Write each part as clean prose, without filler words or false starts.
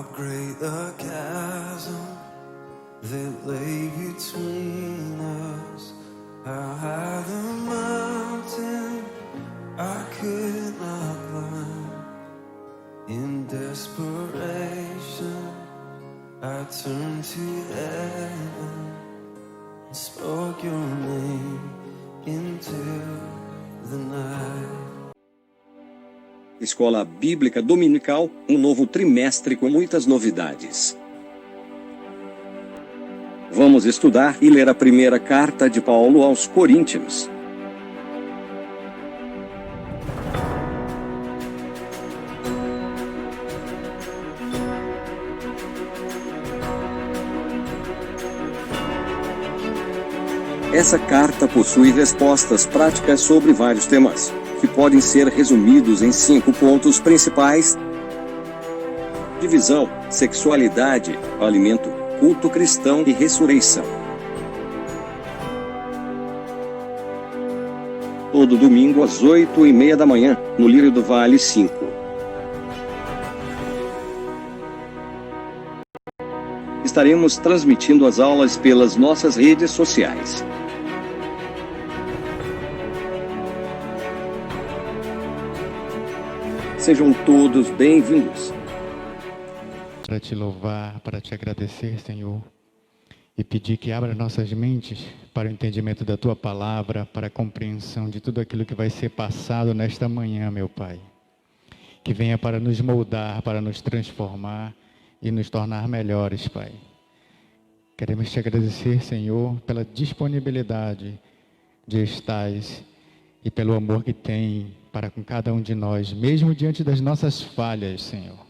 How great the chasm that lay between us. How high the mountain I could not climb. In desperation I turned to heaven and spoke your name into the night. Escola Bíblica Dominical, um novo trimestre com muitas novidades. Vamos estudar e ler a primeira carta de Paulo aos Coríntios. Essa carta possui respostas práticas sobre vários temas, que podem ser resumidos em 5 pontos principais: divisão, sexualidade, alimento, culto cristão e ressurreição. Todo domingo às 8h30 da manhã, no Lírio do Vale 5. Estaremos transmitindo as aulas pelas nossas redes sociais. Sejam todos bem-vindos. Para te louvar, para te agradecer, Senhor, e pedir que abra nossas mentes para o entendimento da Tua Palavra, para a compreensão de tudo aquilo que vai ser passado nesta manhã, meu Pai. Que venha para nos moldar, para nos transformar e nos tornar melhores, Pai. Queremos te agradecer, Senhor, pela disponibilidade de estares e pelo amor que tem para com cada um de nós, mesmo diante das nossas falhas, Senhor.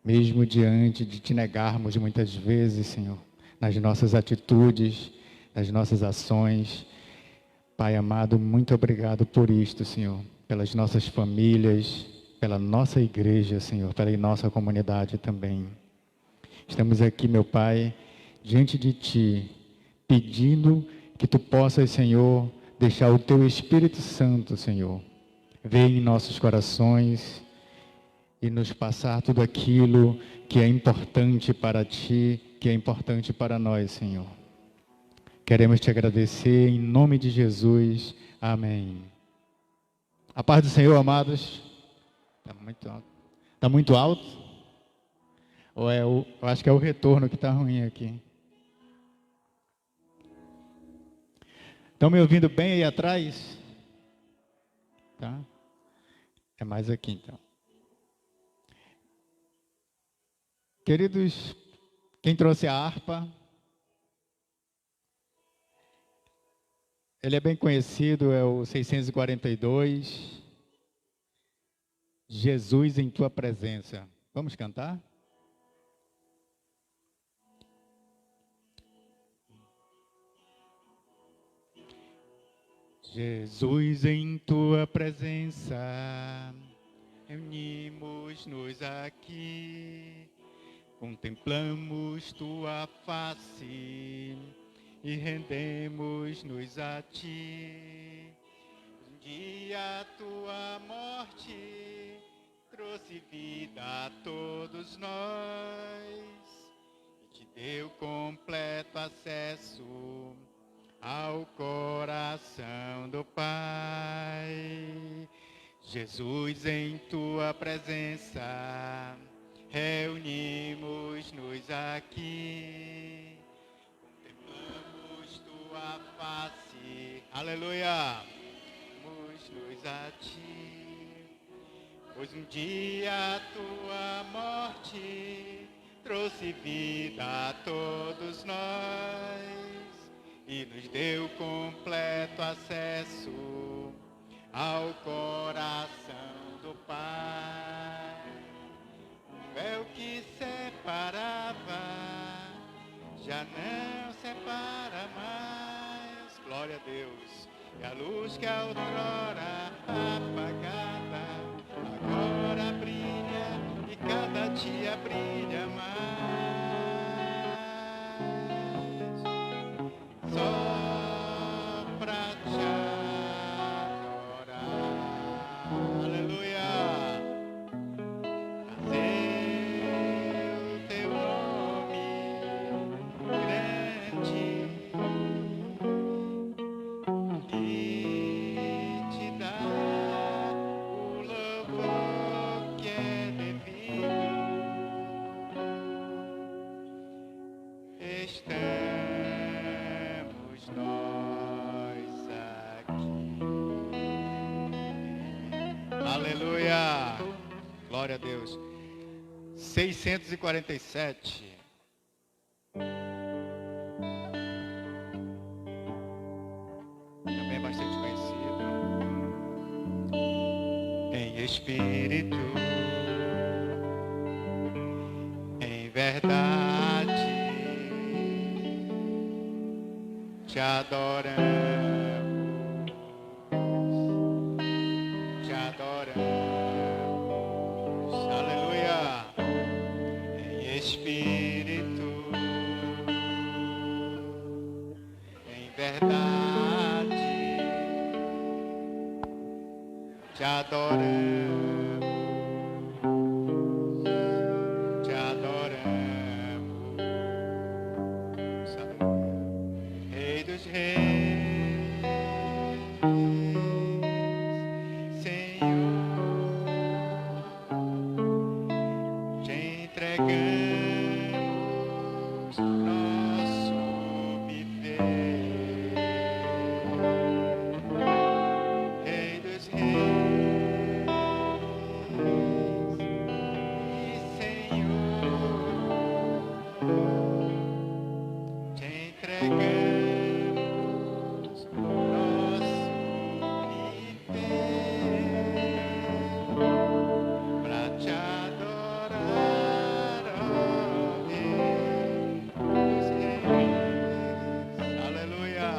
Mesmo diante de te negarmos muitas vezes, Senhor, nas nossas atitudes, nas nossas ações. Pai amado, muito obrigado por isto, Senhor, pelas nossas famílias, pela nossa igreja, Senhor, pela nossa comunidade também. Estamos aqui, meu Pai, diante de Ti, pedindo que Tu possas, Senhor, deixar o Teu Espírito Santo, Senhor, vir em nossos corações e nos passar tudo aquilo que é importante para Ti, que é importante para nós, Senhor. Queremos Te agradecer em nome de Jesus. Amém. A paz do Senhor, amados. Está muito alto. Está muito alto? Ou eu acho que é o retorno que está ruim aqui. Estão me ouvindo bem aí atrás? Tá? É mais aqui, então. Queridos, quem trouxe a harpa? Ele é bem conhecido, é o 642. Jesus em Tua presença. Vamos cantar? Jesus em Tua presença, reunimos-nos aqui, contemplamos Tua face e rendemos-nos a Ti. Um dia Tua morte trouxe vida a todos nós e Te deu completo acesso ao coração do Pai. Jesus, em Tua presença, reunimos-nos aqui, contemplamos Tua face, aleluia, nos a Ti, pois um dia Tua morte trouxe vida a todos nós e nos deu completo acesso ao coração do Pai. O véu que separava já não separa mais. Glória a Deus. E a luz que outrora apagada agora brilha e cada dia brilha mais. Só pra te adorar, aleluia, fazer Glória a Deus. 647. Também é bastante conhecido. Em espírito, em verdade, te adoramos, te adoramos. Aleluia. Em espírito, em verdade, te adoramos, te adoramos. Aleluia. Rei dos reis, Senhor, te entregamos nosso viver. Rei dos reis e Senhor, te entregamos nosso viver pra te adorar, ó Rei dos reis. Aleluia.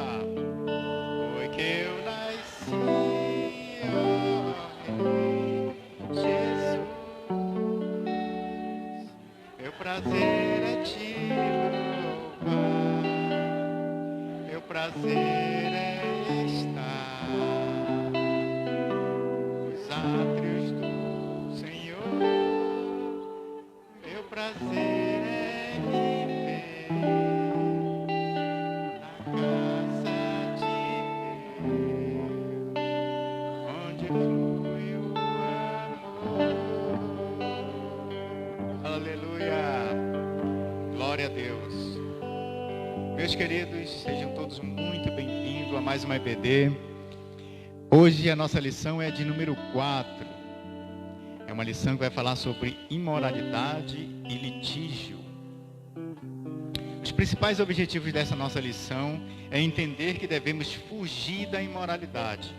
Foi que eu nasci, ó Rei Jesus. Meu prazer é te louvar, meu prazer é estar nos átrios do Senhor. Meu prazer é viver na casa de Deus, onde flui o amor. Aleluia. Glória a Deus. Meus queridos, sejam todos muito bem-vindos a mais uma EBD. Hoje a nossa lição é de número 4. É uma lição que vai falar sobre imoralidade e litígio. Os principais objetivos dessa nossa lição é entender que devemos fugir da imoralidade.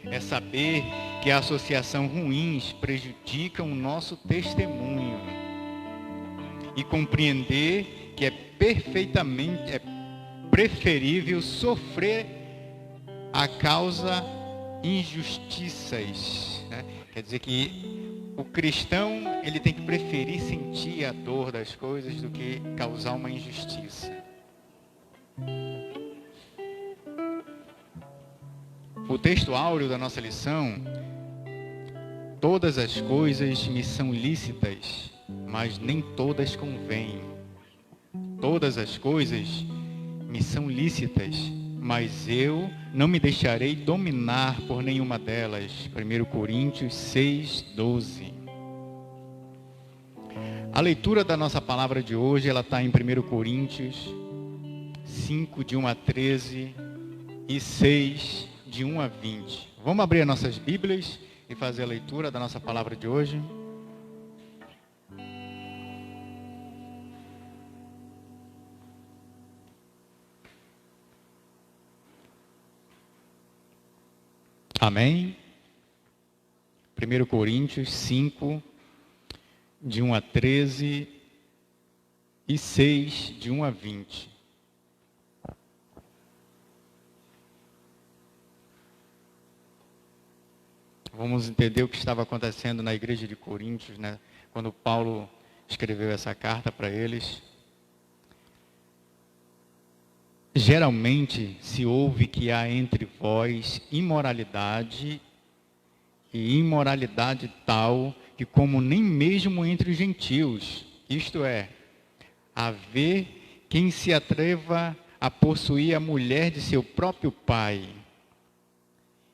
É saber que a associação ruins prejudicam o nosso testemunho. E compreender que é preferível sofrer a causa injustiças, né? Quer dizer que o cristão, ele tem que preferir sentir a dor das coisas do que causar uma injustiça. O texto áureo da nossa lição: todas as coisas me são lícitas, mas nem todas convêm. Todas as coisas me são lícitas, mas eu não me deixarei dominar por nenhuma delas. 1 Coríntios 6, 12. A leitura da nossa palavra de hoje, ela está em 1 Coríntios 5, de 1 a 13 e 6, de 1 a 20. Vamos abrir as nossas Bíblias e fazer a leitura da nossa palavra de hoje. Amém? 1 Coríntios 5, de 1 a 13 e 6, de 1 a 20. Vamos entender o que estava acontecendo na igreja de Coríntios, né? Quando Paulo escreveu essa carta para eles. Geralmente se ouve que há entre vós imoralidade, e imoralidade tal que como nem mesmo entre os gentios, isto é, haver quem se atreva a possuir a mulher de seu próprio pai.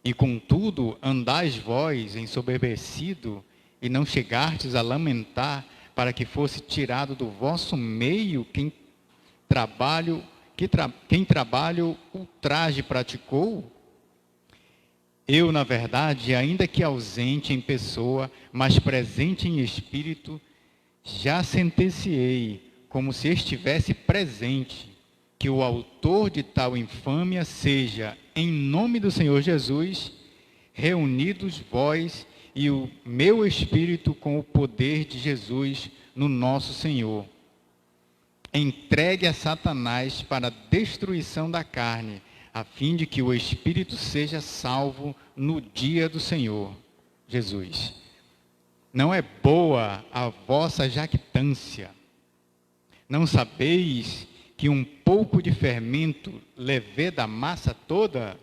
E contudo andais vós ensoberbecido, e não chegastes a lamentar para que fosse tirado do vosso meio quem trabalho ultraje praticou? Eu, na verdade, ainda que ausente em pessoa, mas presente em espírito, já sentenciei, como se estivesse presente, que o autor de tal infâmia seja, em nome do Senhor Jesus, reunidos vós e o meu espírito com o poder de Jesus no nosso Senhor, entregue a Satanás para a destruição da carne, a fim de que o espírito seja salvo no dia do Senhor Jesus. Não é boa a vossa jactância. Não sabeis que um pouco de fermento leveda a massa toda?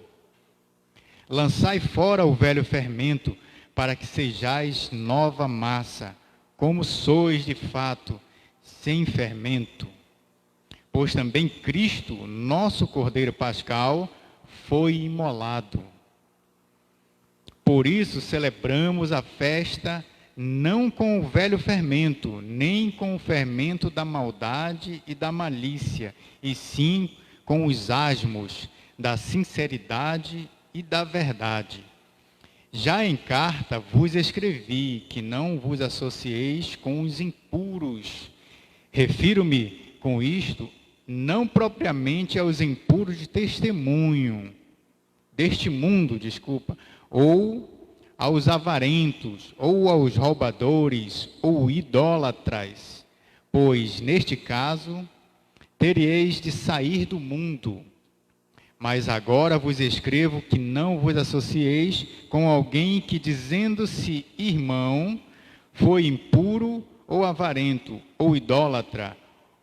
Lançai fora o velho fermento, para que sejais nova massa, como sois de fato, sem fermento. Pois também Cristo, nosso Cordeiro Pascal, foi imolado. Por isso celebramos a festa não com o velho fermento, nem com o fermento da maldade e da malícia, e sim com os asmos da sinceridade e da verdade. Já em carta vos escrevi que não vos associeis com os impuros. Refiro-me com isto não propriamente aos impuros de testemunho, deste mundo, ou aos avarentos, ou aos roubadores, ou idólatras, pois, neste caso, teríeis de sair do mundo. Mas agora vos escrevo que não vos associeis com alguém que, dizendo-se irmão, foi impuro, ou avarento, ou idólatra,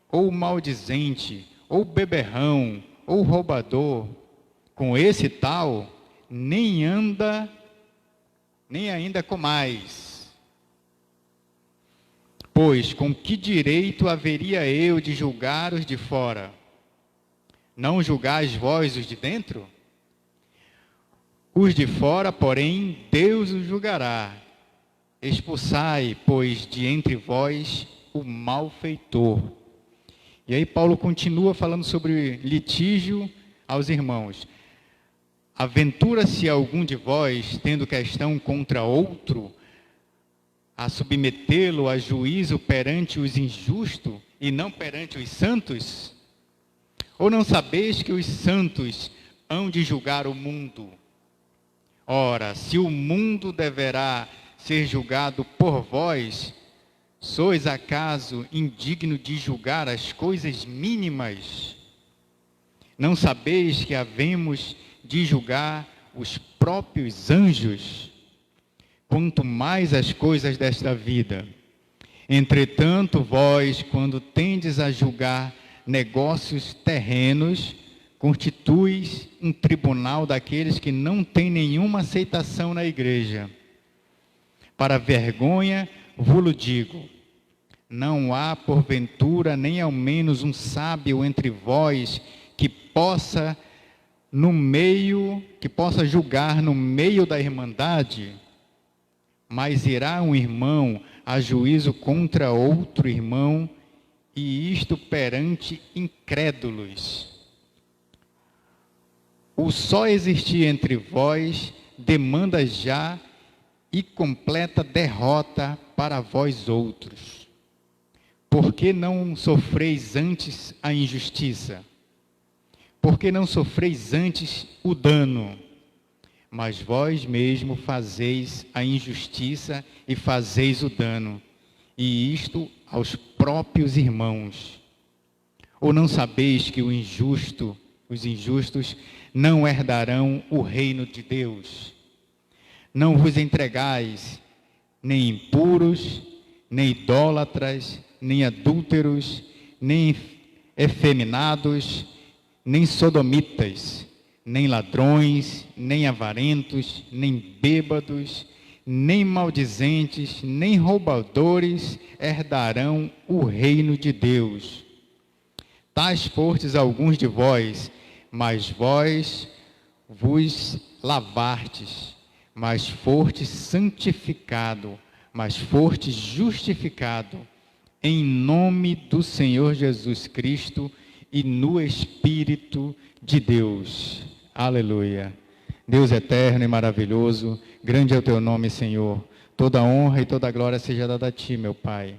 ou maldizente, ou beberrão, ou roubador. Com esse tal, nem ainda comais. Pois com que direito haveria eu de julgar os de fora? Não julgais vós os de dentro? Os de fora, porém, Deus os julgará. Expulsai, pois, de entre vós o malfeitor. E aí Paulo continua falando sobre litígio aos irmãos. Aventura-se algum de vós, tendo questão contra outro, a submetê-lo a juízo perante os injustos e não perante os santos? Ou não sabeis que os santos hão de julgar o mundo? Ora, se o mundo deverá ser julgado por vós, sois acaso indigno de julgar as coisas mínimas? Não sabeis que havemos de julgar os próprios anjos? Quanto mais as coisas desta vida. Entretanto, vós, quando tendes a julgar negócios terrenos, constituis um tribunal daqueles que não têm nenhuma aceitação na igreja. Para vergonha vos digo, não há porventura nem ao menos um sábio entre vós que possa julgar no meio da irmandade? Mas irá um irmão a juízo contra outro irmão, e isto perante incrédulos. O só existir entre vós demanda já e completa derrota para vós outros. Por que não sofreis antes a injustiça? Por que não sofreis antes o dano? Mas vós mesmo fazeis a injustiça e fazeis o dano, e isto aos próprios irmãos. Ou não sabeis que os injustos não herdarão o reino de Deus? Não vos entregais nem impuros, nem idólatras, nem adúlteros, nem efeminados, nem sodomitas, nem ladrões, nem avarentos, nem bêbados, nem maldizentes, nem roubadores herdarão o reino de Deus. Tais fostes alguns de vós, mas vós vos lavastes, mas fostes santificado, mas fostes justificado, em nome do Senhor Jesus Cristo e no Espírito de Deus. Aleluia. Deus eterno e maravilhoso, grande é o teu nome, Senhor. Toda honra e toda glória seja dada a ti, meu Pai.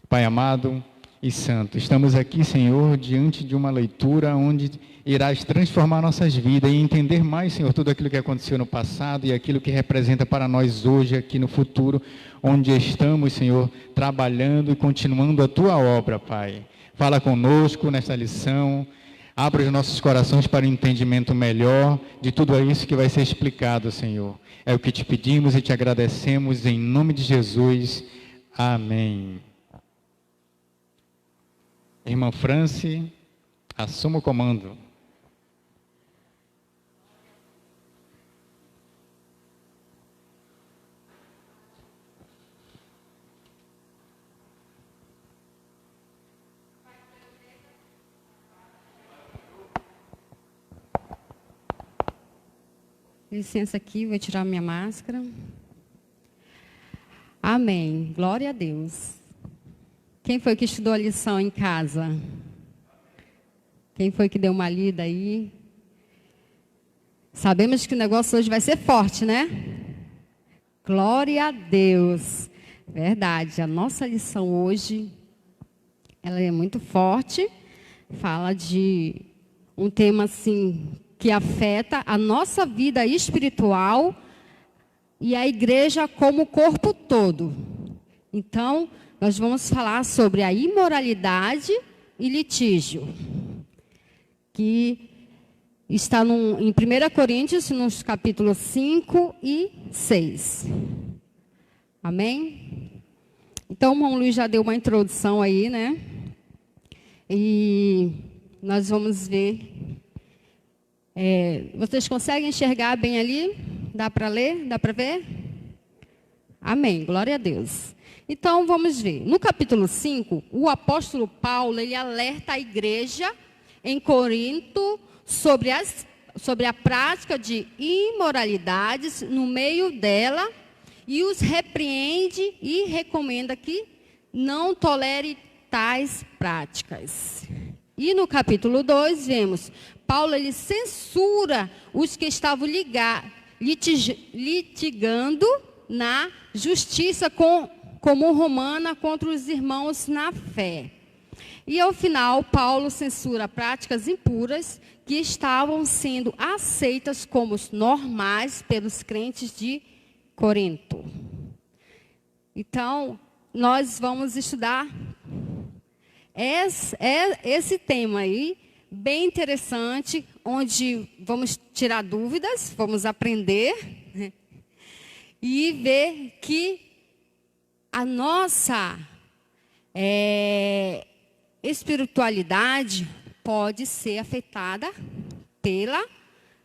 Pai amado e santo, estamos aqui, Senhor, diante de uma leitura onde irás transformar nossas vidas e entender mais, Senhor, tudo aquilo que aconteceu no passado e aquilo que representa para nós hoje, aqui no futuro, onde estamos, Senhor, trabalhando e continuando a tua obra, Pai. Fala conosco nesta lição. Abra os nossos corações para um entendimento melhor de tudo isso que vai ser explicado, Senhor. É o que te pedimos e te agradecemos em nome de Jesus. Amém. Irmã Franci, assuma o comando. Licença aqui, vou tirar minha máscara. Amém. Glória a Deus. Quem foi que estudou a lição em casa? Quem foi que deu uma lida aí? Sabemos que o negócio hoje vai ser forte, né? Glória a Deus. Verdade, a nossa lição hoje, ela é muito forte. Fala de um tema assim que afeta a nossa vida espiritual e a igreja como corpo todo. Então, nós vamos falar sobre a imoralidade e litígio, que está em 1 Coríntios, nos capítulos 5 e 6. Amém? Então, o irmão Luiz já deu uma introdução aí, né? E nós vamos ver. Vocês conseguem enxergar bem ali? Dá para ler? Dá para ver? Amém, glória a Deus. Então, vamos ver. No capítulo 5, o apóstolo Paulo, ele alerta a igreja em Corinto sobre a prática de imoralidades no meio dela e os repreende e recomenda que não tolere tais práticas. E no capítulo 2, vemos, Paulo ele censura os que estavam litigando na justiça comum romana contra os irmãos na fé. E ao final, Paulo censura práticas impuras que estavam sendo aceitas como normais pelos crentes de Corinto. Então, nós vamos estudar esse tema aí, bem interessante, onde vamos tirar dúvidas, vamos aprender, né? E ver que a nossa espiritualidade pode ser afetada pela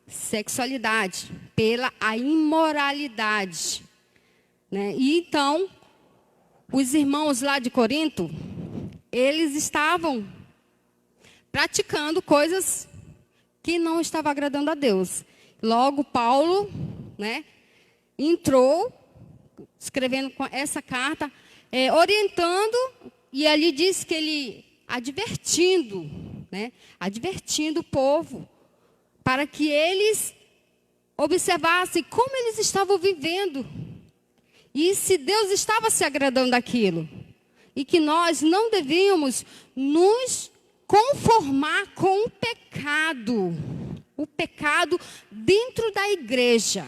sexualidade, pela a imoralidade, né? E então, os irmãos lá de Corinto, eles estavam praticando coisas que não estavam agradando a Deus. Logo, Paulo, né, entrou, escrevendo essa carta, orientando, e ali diz que ele advertindo, né, advertindo o povo, para que eles observassem como eles estavam vivendo, e se Deus estava se agradando daquilo, e que nós não devíamos nos conformar com o pecado dentro da igreja.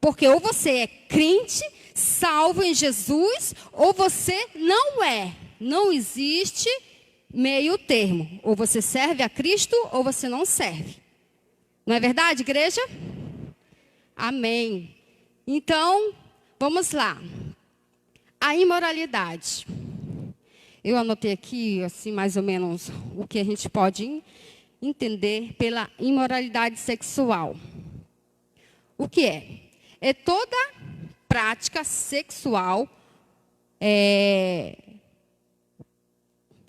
Porque ou você é crente, salvo em Jesus, ou você não é. Não existe meio termo. Ou você serve a Cristo, ou você não serve. Não é verdade, igreja? Amém. Então, vamos lá. A imoralidade. Eu anotei aqui, assim, mais ou menos, o que a gente pode entender pela imoralidade sexual. O que é? É toda prática sexual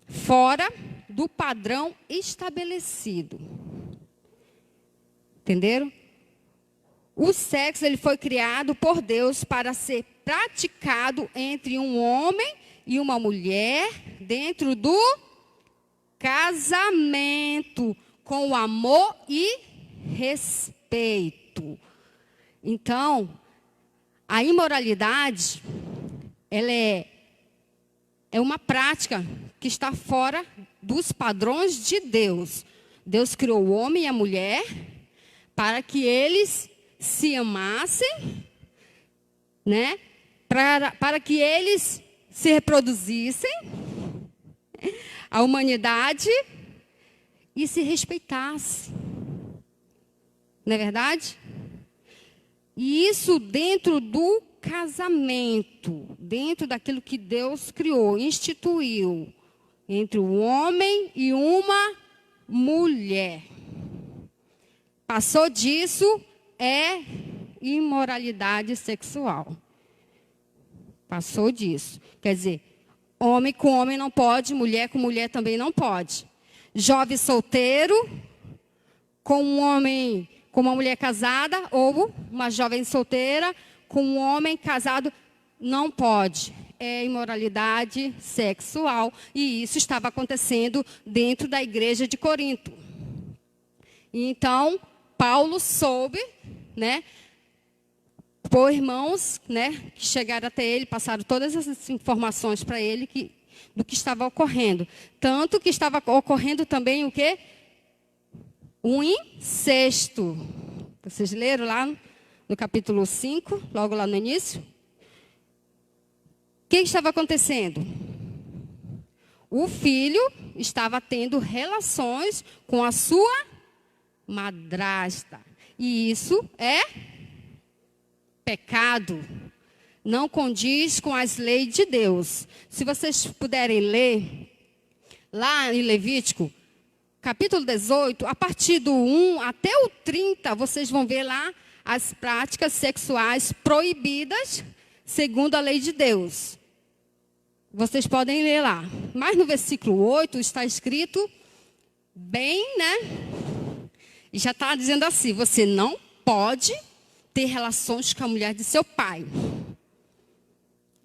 fora do padrão estabelecido. Entenderam? O sexo ele foi criado por Deus para ser praticado entre um homem e uma mulher dentro do casamento, com amor e respeito. Então, a imoralidade, ela é uma prática que está fora dos padrões de Deus. Deus criou o homem e a mulher para que eles se amassem, né? Para que eles se reproduzissem, a humanidade, e se respeitassem. Não é verdade? E isso dentro do casamento, dentro daquilo que Deus criou, instituiu, entre um homem e uma mulher. Passou disso, é imoralidade sexual. Passou disso. Quer dizer, homem com homem não pode, mulher com mulher também não pode. Jovem solteiro com um homem, com uma mulher casada, ou uma jovem solteira com um homem casado, não pode. É imoralidade sexual. E isso estava acontecendo dentro da igreja de Corinto. Então, Paulo soube, né, por irmãos, né, que chegaram até ele, passaram todas essas informações para ele do que estava ocorrendo. Tanto que estava ocorrendo também o quê? Um incesto. Vocês leram lá no capítulo 5, logo lá no início? O que estava acontecendo? O filho estava tendo relações com a sua madrasta. E isso é pecado. Não condiz com as leis de Deus. Se vocês puderem ler, lá em Levítico, capítulo 18, a partir do 1 até o 30, vocês vão ver lá as práticas sexuais proibidas segundo a lei de Deus. Vocês podem ler lá. Mas no versículo 8 está escrito bem, né? E já está dizendo assim: você não pode ter relações com a mulher de seu pai.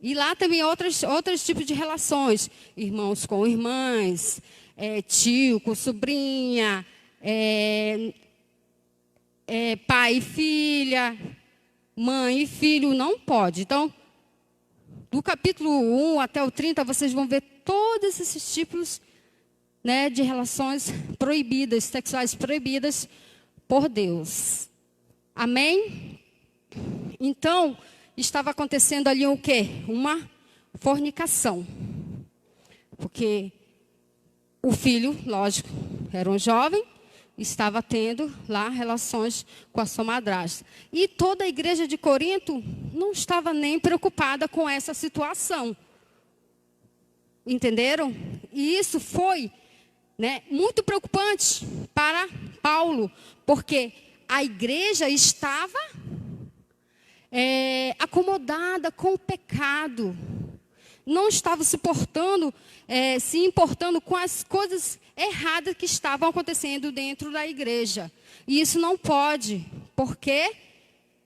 E lá também outros tipos de relações. Irmãos com irmãs, tio com sobrinha, pai e filha, mãe e filho, não pode. Então, do capítulo 1 até o 30, vocês vão ver todos esses tipos, né, de relações proibidas, sexuais proibidas por Deus. Amém? Então, estava acontecendo ali o quê? Uma fornicação. Porque o filho, lógico, era um jovem, estava tendo lá relações com a sua madrasta. E toda a igreja de Corinto não estava nem preocupada com essa situação. Entenderam? E isso foi, né, muito preocupante para Paulo, porque a igreja estava acomodada com o pecado. Não estava se importando com as coisas erradas que estavam acontecendo dentro da igreja. E isso não pode, porque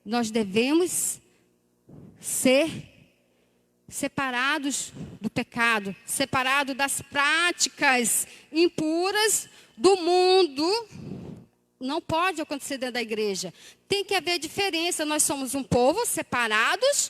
nós devemos ser separados do pecado, separados das práticas impuras do mundo. Não pode acontecer dentro da igreja. Tem que haver diferença. Nós somos um povo separados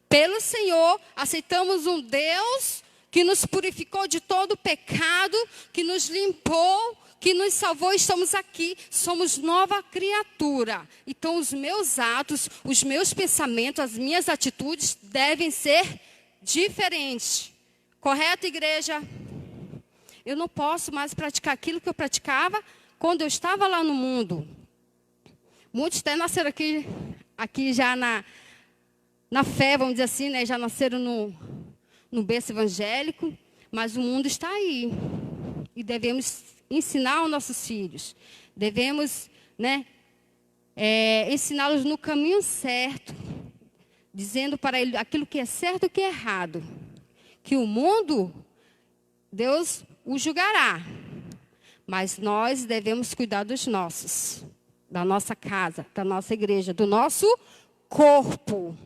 pelo Senhor. Aceitamos um Deus que nos purificou de todo o pecado, que nos limpou, que nos salvou. Estamos aqui. Somos nova criatura. Então, os meus atos, os meus pensamentos, as minhas atitudes devem ser diferentes. Correto, igreja? Eu não posso mais praticar aquilo que eu praticava quando eu estava lá no mundo. Muitos até nasceram aqui já na fé, vamos dizer assim, né? Já nasceram no berço evangélico, mas o mundo está aí. E devemos ensinar aos nossos filhos. Devemos, né, ensiná-los no caminho certo, dizendo para eles aquilo que é certo e o que é errado. Que o mundo, Deus o julgará. Mas nós devemos cuidar dos nossos, da nossa casa, da nossa igreja, do nosso corpo.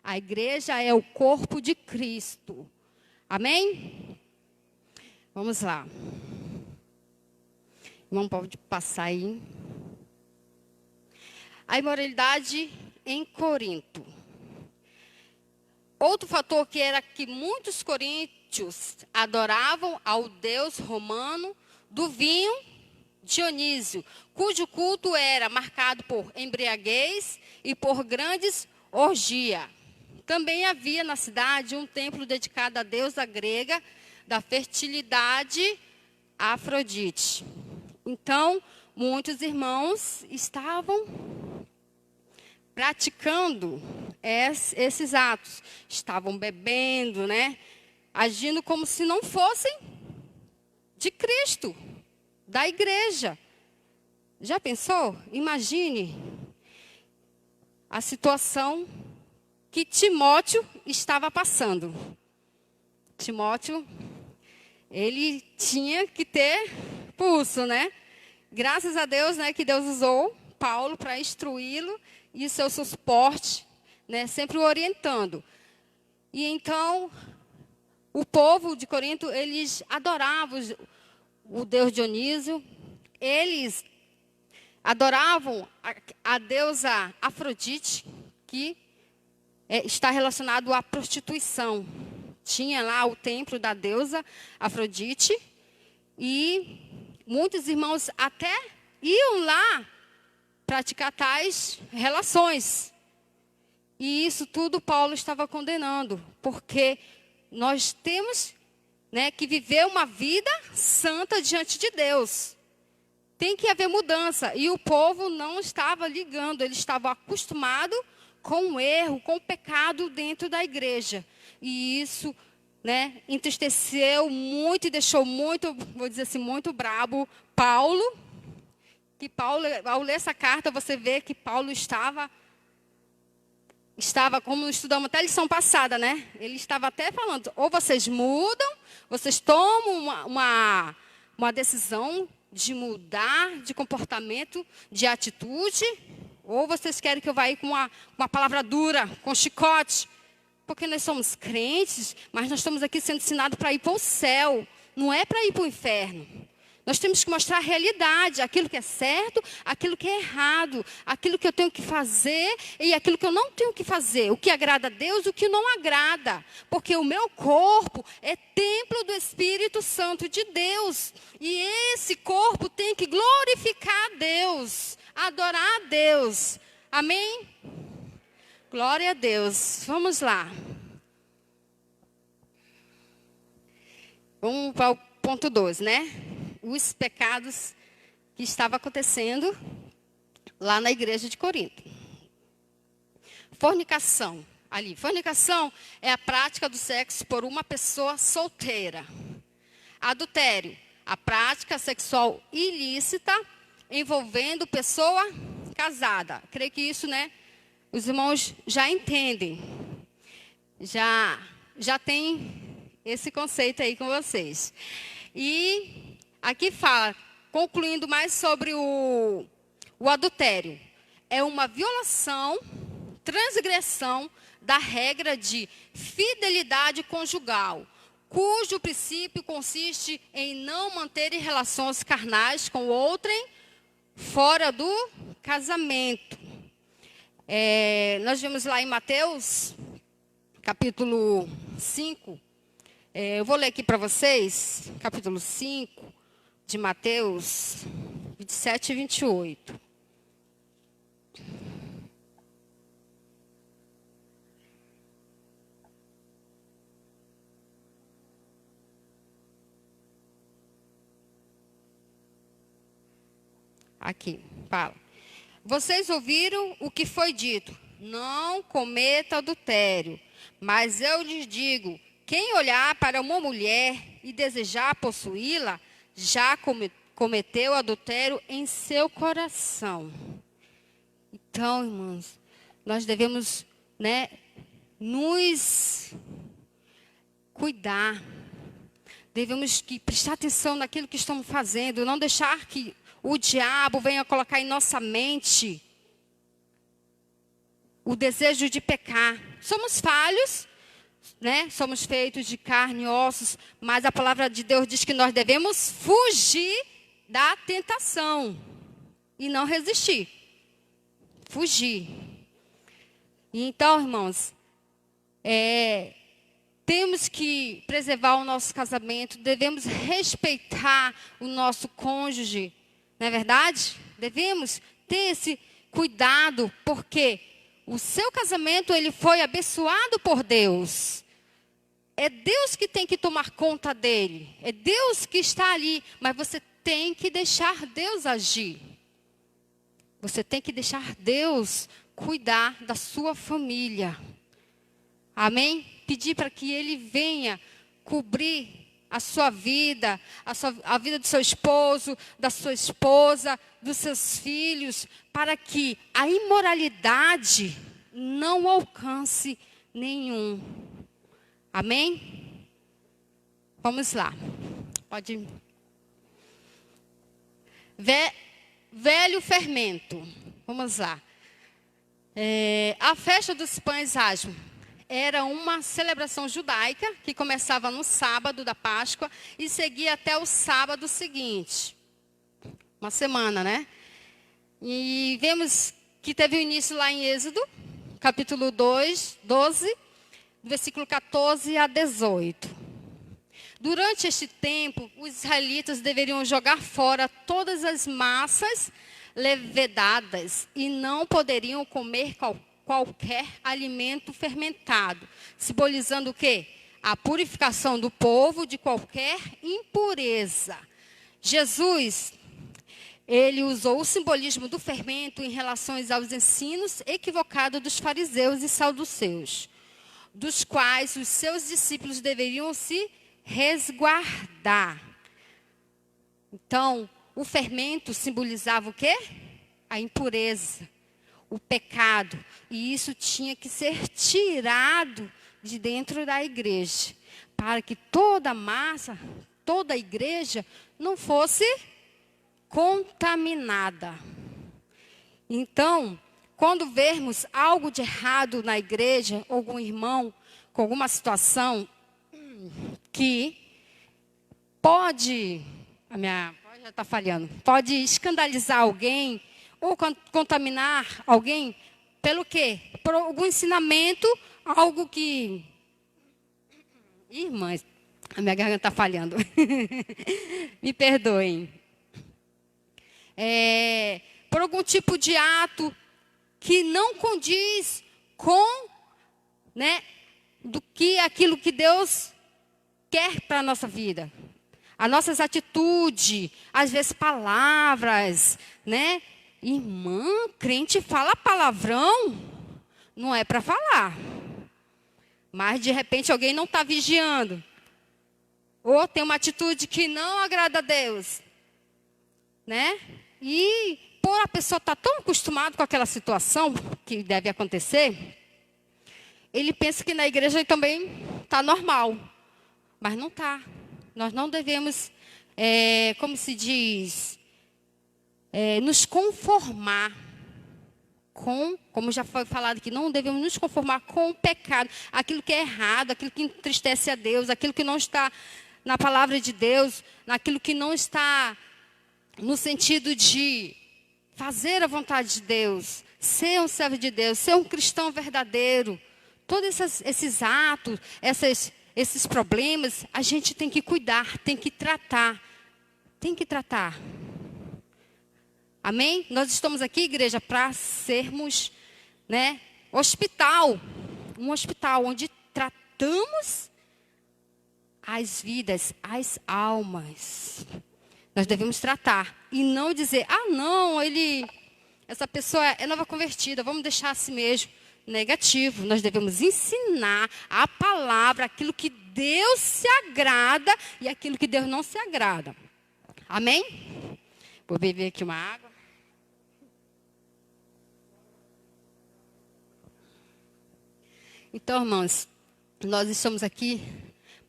A igreja é o corpo de Cristo. Amém? Vamos lá. Irmão, pode passar aí. A imoralidade em Corinto. Outro fator que era que muitos coríntios adoravam ao deus romano do vinho Dionísio, cujo culto era marcado por embriaguez e por grandes orgias. Também havia na cidade um templo dedicado à deusa grega da fertilidade, Afrodite. Então, muitos irmãos estavam praticando esses atos. Estavam bebendo, né? Agindo como se não fossem de Cristo, da igreja. Já pensou? Imagine a situação que Timóteo estava passando. Timóteo, ele tinha que ter pulso, né? Graças a Deus, né, que Deus usou Paulo para instruí-lo e o seu suporte, né, sempre o orientando. E então, o povo de Corinto, eles adoravam o deus Dionísio, eles adoravam a deusa Afrodite, que está relacionado à prostituição. Tinha lá o templo da deusa Afrodite e muitos irmãos até iam lá praticar tais relações. E isso tudo Paulo estava condenando, porque nós temos, né, que viver uma vida santa diante de Deus. Tem que haver mudança. E o povo não estava ligando, ele estava acostumado com o erro, com o pecado dentro da igreja. E isso, né, entristeceu muito e deixou muito, vou dizer assim, muito brabo Paulo. Que Paulo, ao ler essa carta, você vê que Paulo estava, como estudamos até a lição passada, né? Ele estava até falando, ou vocês mudam, vocês tomam uma decisão de mudar de comportamento, de atitude, ou vocês querem que eu vá aí com uma palavra dura, com chicote. Porque nós somos crentes, mas nós estamos aqui sendo ensinados para ir para o céu, não é para ir para o inferno. Nós temos que mostrar a realidade, aquilo que é certo, aquilo que é errado, aquilo que eu tenho que fazer e aquilo que eu não tenho que fazer. O que agrada a Deus e o que não agrada. Porque o meu corpo é templo do Espírito Santo de Deus. E esse corpo tem que glorificar a Deus, adorar a Deus. Amém? Glória a Deus. Vamos lá. Vamos para o ponto 2, né? Os pecados que estavam acontecendo lá na igreja de Corinto. Fornicação. Fornicação é a prática do sexo por uma pessoa solteira. Adultério. A prática sexual ilícita envolvendo pessoa casada. Creio que isso, né, os irmãos já entendem. Já tem esse conceito aí com vocês. E aqui fala, concluindo mais sobre o adultério. É uma violação, transgressão da regra de fidelidade conjugal, cujo princípio consiste em não manter relações carnais com outrem fora do casamento. Nós vimos lá em Mateus, capítulo 5. Eu vou ler aqui para vocês, capítulo 5 de Mateus, 27 e 28. Aqui, fala. Vocês ouviram o que foi dito, não cometa adultério. Mas eu lhes digo, quem olhar para uma mulher e desejar possuí-la, já cometeu adultério em seu coração. Então, irmãos, nós devemos, né, nos cuidar. Devemos prestar atenção naquilo que estamos fazendo, não deixar que o diabo venha colocar em nossa mente o desejo de pecar. Somos falhos, né? Somos feitos de carne e ossos, mas a palavra de Deus diz que nós devemos fugir da tentação e não resistir. Fugir. E então, irmãos, temos que preservar o nosso casamento, devemos respeitar o nosso cônjuge, não é verdade? Devemos ter esse cuidado, porque o seu casamento ele foi abençoado por Deus. É Deus que tem que tomar conta dele. É Deus que está ali, mas você tem que deixar Deus agir. Você tem que deixar Deus cuidar da sua família. Amém? Pedir para que Ele venha cobrir a sua vida, a vida do seu esposo, da sua esposa, dos seus filhos, para que a imoralidade não alcance nenhum. Amém? Vamos lá. Pode ir. Velho fermento. Vamos lá. A festa dos pães asmos era uma celebração judaica que começava no sábado da Páscoa e seguia até o sábado seguinte. Uma semana, né? E vemos que teve o início lá em Êxodo, capítulo 12, versículo 14 a 18. Durante este tempo, os israelitas deveriam jogar fora todas as massas levedadas e não poderiam comer qualquer alimento fermentado, simbolizando o quê? A purificação do povo de qualquer impureza. Jesus, ele usou o simbolismo do fermento em relação aos ensinos equivocados dos fariseus e saduceus, dos quais os seus discípulos deveriam se resguardar. Então, o fermento simbolizava o quê? A impureza, o pecado. E isso tinha que ser tirado de dentro da igreja, para que toda a massa, toda a igreja não fosse contaminada. Então, quando vermos algo de errado na igreja, algum irmão com alguma situação que pode, já está falhando, pode escandalizar alguém ou contaminar alguém, pelo quê? Por algum ensinamento, algo que... Irmãs, a minha garganta está falhando. Me perdoem. Por algum tipo de ato que não condiz com, né, aquilo que Deus quer para a nossa vida. As nossas atitudes, às vezes palavras, né? Irmã, crente fala palavrão, não é para falar. Mas de repente alguém não está vigiando. Ou tem uma atitude que não agrada a Deus. Né? E por a pessoa estar tão acostumada com aquela situação que deve acontecer, ele pensa que na igreja também está normal. Mas não está. Nós não devemos, como se diz, nos conformar como já foi falado aqui, não devemos nos conformar com o pecado, aquilo que é errado, aquilo que entristece a Deus, aquilo que não está na palavra de Deus, naquilo que não está no sentido de fazer a vontade de Deus, ser um servo de Deus, ser um cristão verdadeiro. Todos esses atos, esses problemas, a gente tem que cuidar, tem que tratar. Tem que tratar. Amém? Nós estamos aqui, igreja, para sermos, né, hospital. Um hospital onde tratamos as vidas, as almas. Nós devemos tratar e não dizer, não, essa pessoa é nova convertida, vamos deixar assim mesmo. Negativo. Nós devemos ensinar a palavra, aquilo que Deus se agrada e aquilo que Deus não se agrada. Amém? Vou beber aqui uma água. Então, irmãos, nós estamos aqui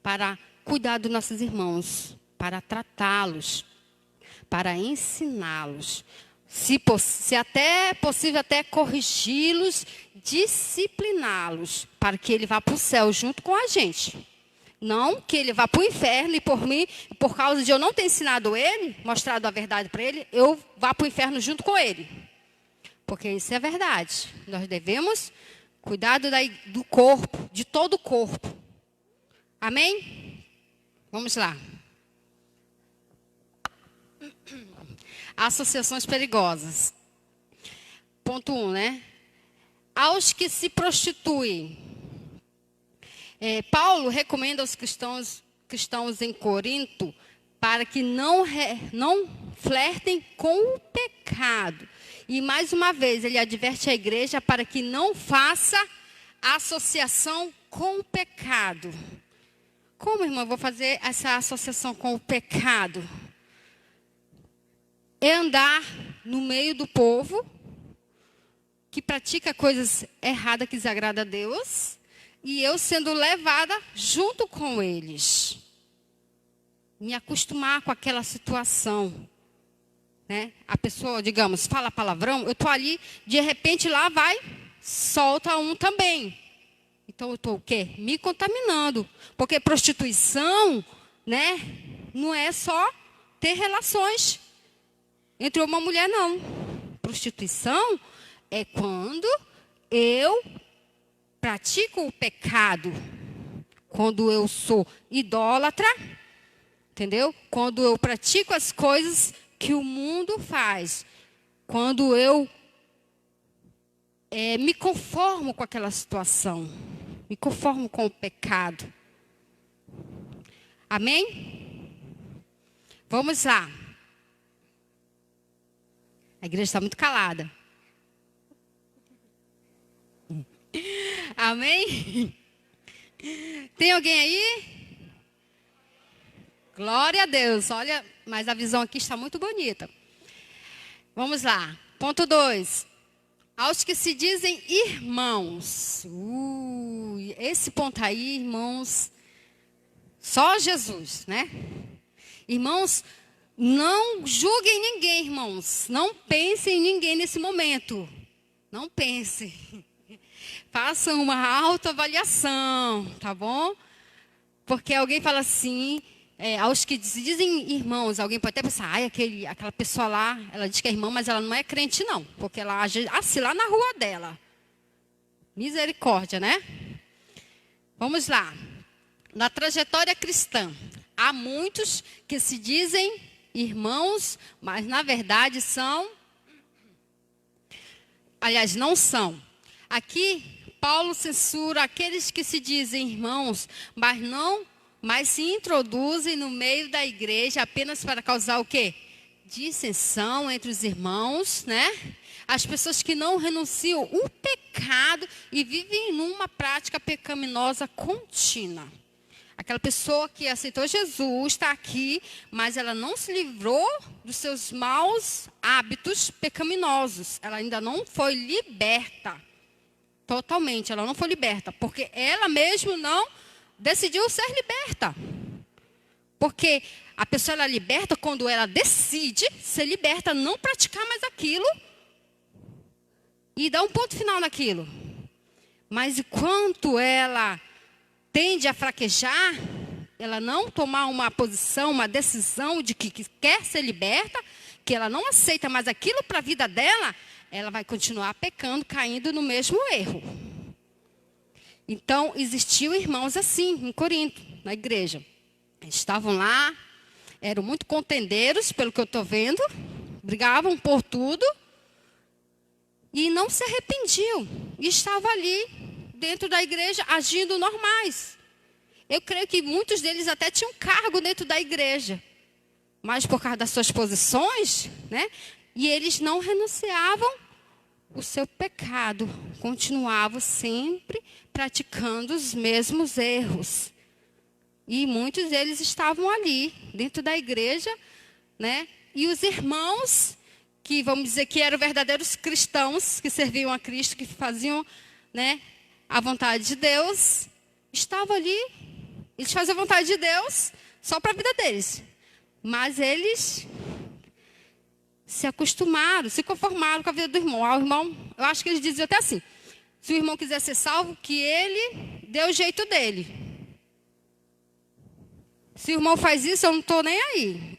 para cuidar dos nossos irmãos, para tratá-los, para ensiná-los. Se até possível, até corrigi-los, discipliná-los, para que ele vá para o céu junto com a gente. Não que ele vá para o inferno e por mim, por causa de eu não ter ensinado ele, mostrado a verdade para ele, eu vá para o inferno junto com ele. Porque isso é verdade. Nós devemos Cuidado do corpo, de todo o corpo. Amém? Vamos lá. Associações perigosas. Ponto 1, né? Aos que se prostituem. Paulo recomenda aos cristãos em Corinto para que não flertem com o pecado. E mais uma vez ele adverte a igreja para que não faça associação com o pecado. Como, irmã, eu vou fazer essa associação com o pecado? É andar no meio do povo que pratica coisas erradas que desagradam a Deus e eu sendo levada junto com eles. Me acostumar com aquela situação. Né? A pessoa, digamos, fala palavrão, eu estou ali, de repente lá vai, solta um também. Então eu estou o quê? Me contaminando. Porque prostituição, né, não é só ter relações entre uma mulher, não. Prostituição é quando eu pratico o pecado. Quando eu sou idólatra, entendeu? Quando eu pratico as coisas que o mundo faz. Quando eu me conformo com aquela situação. Me conformo com o pecado. Amém? Vamos lá. A igreja está muito calada. Amém? Tem alguém aí? Glória a Deus. Olha, mas a visão aqui está muito bonita. Vamos lá. Ponto 2. Aos que se dizem irmãos. Esse ponto aí, irmãos, só Jesus, né? Irmãos, não julguem ninguém, irmãos. Não pensem em ninguém nesse momento. Não pensem. Façam uma autoavaliação, tá bom? Porque alguém fala assim, aos que se dizem irmãos, alguém pode até pensar, aquela pessoa lá, ela diz que é irmã, mas ela não é crente não, porque ela age assim lá na rua dela. Misericórdia, né? Vamos lá. Na trajetória cristã, há muitos que se dizem irmãos, mas na verdade são... Aliás, não são. Aqui, Paulo censura aqueles que se dizem irmãos, mas se introduzem no meio da igreja apenas para causar o quê? Dissensão entre os irmãos, né? As pessoas que não renunciam o pecado e vivem numa prática pecaminosa contínua. Aquela pessoa que aceitou Jesus está aqui, mas ela não se livrou dos seus maus hábitos pecaminosos. Ela ainda não foi liberta. Totalmente, ela não foi liberta. Porque ela mesma não decidiu ser liberta. Porque a pessoa ela é liberta quando ela decide ser liberta, não praticar mais aquilo e dar um ponto final naquilo. Mas enquanto ela tende a fraquejar, ela não tomar uma posição, uma decisão de que quer ser liberta, que ela não aceita mais aquilo para a vida dela, ela vai continuar pecando, caindo no mesmo erro. Então, existiam irmãos assim, em Corinto, na igreja. Estavam lá, eram muito contendeiros, pelo que eu estou vendo, brigavam por tudo, e não se arrependiam. E estavam ali, dentro da igreja, agindo normais. Eu creio que muitos deles até tinham cargo dentro da igreja. Mas por causa das suas posições, né? E eles não renunciavam o seu pecado. Continuavam sempre praticando os mesmos erros. E muitos deles estavam ali, dentro da igreja, né? E os irmãos, que vamos dizer que eram verdadeiros cristãos, que serviam a Cristo, que faziam, né, a vontade de Deus, estavam ali. Eles faziam a vontade de Deus só para a vida deles. Mas eles se acostumaram, se conformaram com a vida do irmão. O irmão, eu acho que eles diziam até assim, se o irmão quiser ser salvo, que ele dê o jeito dele. Se o irmão faz isso, eu não estou nem aí.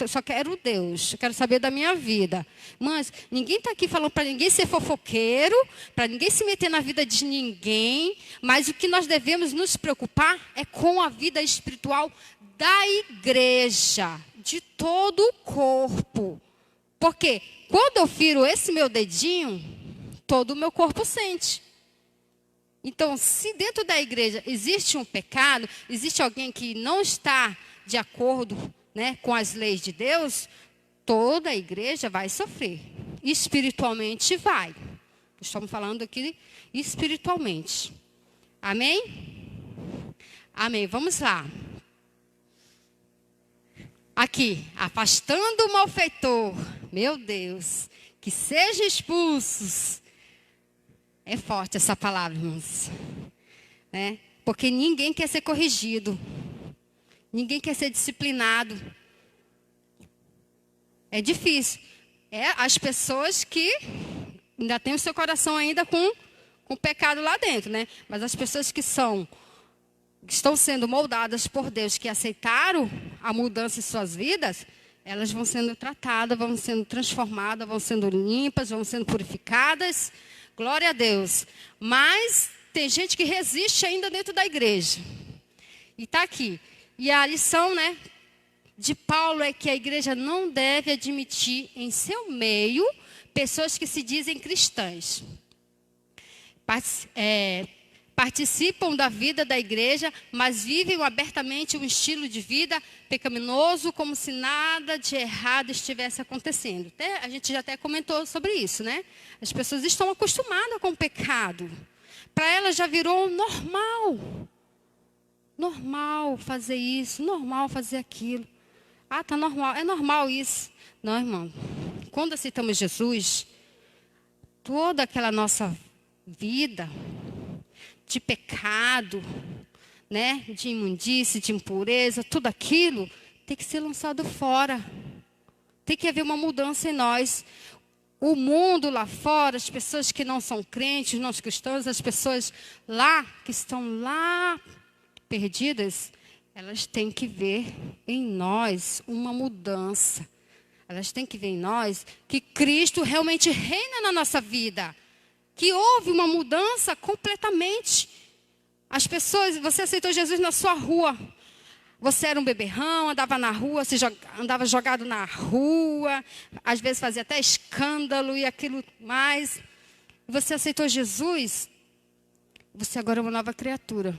Só quero Deus. Eu quero saber da minha vida. Mas ninguém está aqui falando para ninguém ser fofoqueiro, para ninguém se meter na vida de ninguém. Mas o que nós devemos nos preocupar é com a vida espiritual da igreja, de todo o corpo. Porque quando eu firo esse meu dedinho, todo o meu corpo sente. Então, se dentro da igreja existe um pecado, existe alguém que não está de acordo, né, com as leis de Deus, toda a igreja vai sofrer. Espiritualmente vai. Estamos falando aqui espiritualmente. Amém? Amém. Vamos lá. Aqui, afastando o malfeitor. Meu Deus, que sejam expulsos. É forte essa palavra, irmãos. Né? Porque ninguém quer ser corrigido. Ninguém quer ser disciplinado. É difícil. É as pessoas que ainda têm o seu coração ainda com pecado lá dentro, né? Mas as pessoas que estão sendo moldadas por Deus, que aceitaram a mudança em suas vidas, elas vão sendo tratadas, vão sendo transformadas, vão sendo limpas, vão sendo purificadas. Glória a Deus. Mas tem gente que resiste ainda dentro da igreja. E está aqui. E a lição, né, de Paulo é que a igreja não deve admitir em seu meio pessoas que se dizem cristãs. Participam da vida da igreja, mas vivem abertamente um estilo de vida pecaminoso, como se nada de errado estivesse acontecendo. A gente já até comentou sobre isso, né? As pessoas estão acostumadas com o pecado. Para elas já virou normal. Normal fazer isso, normal fazer aquilo. Ah, tá normal, é normal isso. Não, irmão. Quando aceitamos Jesus, toda aquela nossa vida de pecado, né, de imundície, de impureza, tudo aquilo tem que ser lançado fora. Tem que haver uma mudança em nós. O mundo lá fora, as pessoas que não são crentes, não são cristãos, as pessoas lá, que estão lá perdidas, elas têm que ver em nós uma mudança. Elas têm que ver em nós que Cristo realmente reina na nossa vida. Que houve uma mudança completamente. As pessoas, você aceitou Jesus na sua rua. Você era um beberrão, andava na rua, andava jogado na rua, às vezes fazia até escândalo e aquilo mais. Você aceitou Jesus, você agora é uma nova criatura.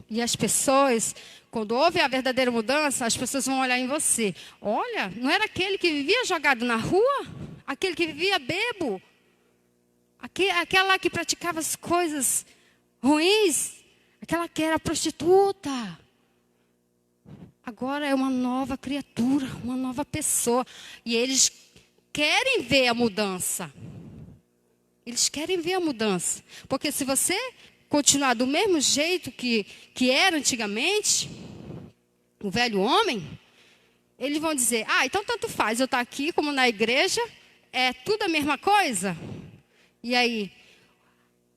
E as pessoas, quando houve a verdadeira mudança, as pessoas vão olhar em você. Olha, não era aquele que vivia jogado na rua? Aquele que vivia bebo? Aquela que praticava as coisas ruins? Aquela que era prostituta? Agora é uma nova criatura, uma nova pessoa. E eles querem ver a mudança. Eles querem ver a mudança. Porque se você continuar do mesmo jeito que era antigamente, o velho homem, eles vão dizer, então tanto faz, eu estou aqui como na igreja, é tudo a mesma coisa. E aí,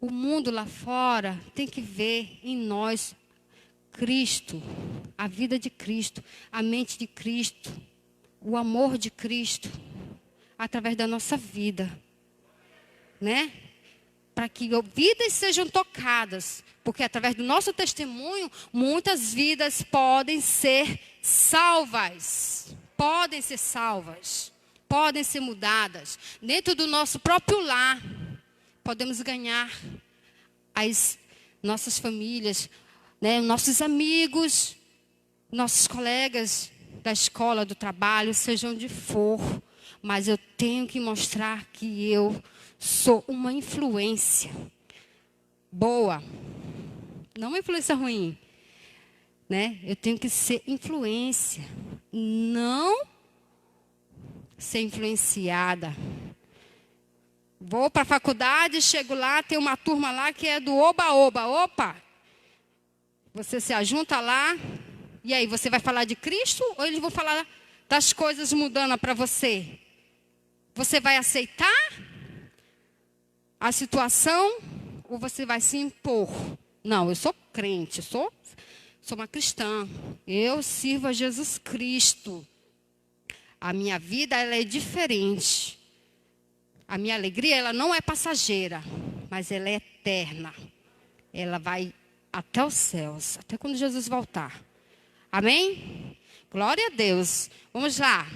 o mundo lá fora tem que ver em nós Cristo, a vida de Cristo, a mente de Cristo, o amor de Cristo, através da nossa vida, né? Para que vidas sejam tocadas, porque através do nosso testemunho, muitas vidas podem ser salvas, podem ser mudadas. Dentro do nosso próprio lar, podemos ganhar as nossas famílias, né, nossos amigos, nossos colegas da escola, do trabalho, seja onde for. Mas eu tenho que mostrar que eu sou uma influência boa, não uma influência ruim, né? Eu tenho que ser influência, não ser influenciada. Vou para a faculdade, chego lá, tem uma turma lá que é do oba-oba. Opa! Você se ajunta lá, e aí, você vai falar de Cristo ou eles vão falar das coisas mudando para você? Você vai aceitar a situação ou você vai se impor? Não, eu sou crente, sou uma cristã, eu sirvo a Jesus Cristo. A minha vida, ela é diferente. A minha alegria, ela não é passageira, mas ela é eterna. Ela vai até os céus, até quando Jesus voltar. Amém? Glória a Deus. Vamos lá.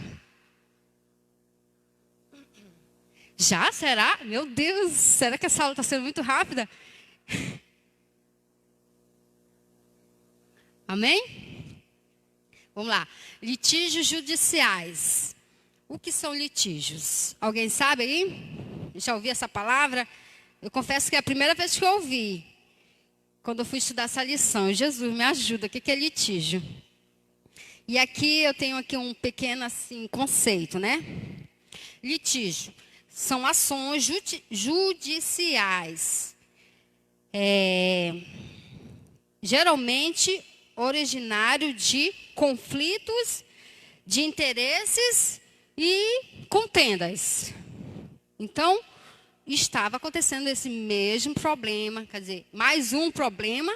Já? Será? Meu Deus, será que essa aula está sendo muito rápida? Amém? Vamos lá. Litígios judiciais. O que são litígios? Alguém sabe aí? Já ouviu essa palavra? Eu confesso que é a primeira vez que eu ouvi. Quando eu fui estudar essa lição. Jesus, me ajuda. O que é litígio? E aqui eu tenho aqui um pequeno assim, conceito, né? Litígio. São ações judiciais. Geralmente originário de conflitos de interesses e contendas. Então, estava acontecendo esse mesmo problema, quer dizer, mais um problema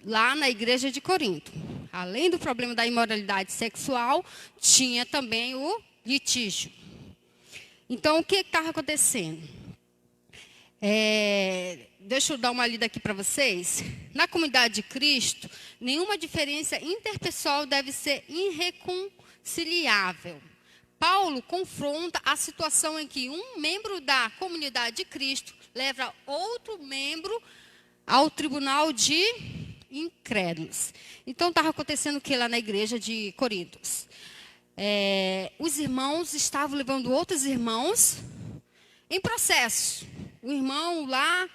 lá na igreja de Corinto. Além do problema da imoralidade sexual, tinha também o litígio. Então, o que estava acontecendo? Deixa eu dar uma lida aqui para vocês. Na comunidade de Cristo, nenhuma diferença interpessoal deve ser irreconciliável. Paulo confronta a situação em que um membro da comunidade de Cristo leva outro membro ao tribunal de incrédulos. Então, estava acontecendo o que lá na igreja de Corintos? Os irmãos estavam levando outros irmãos em processo. O irmão lá,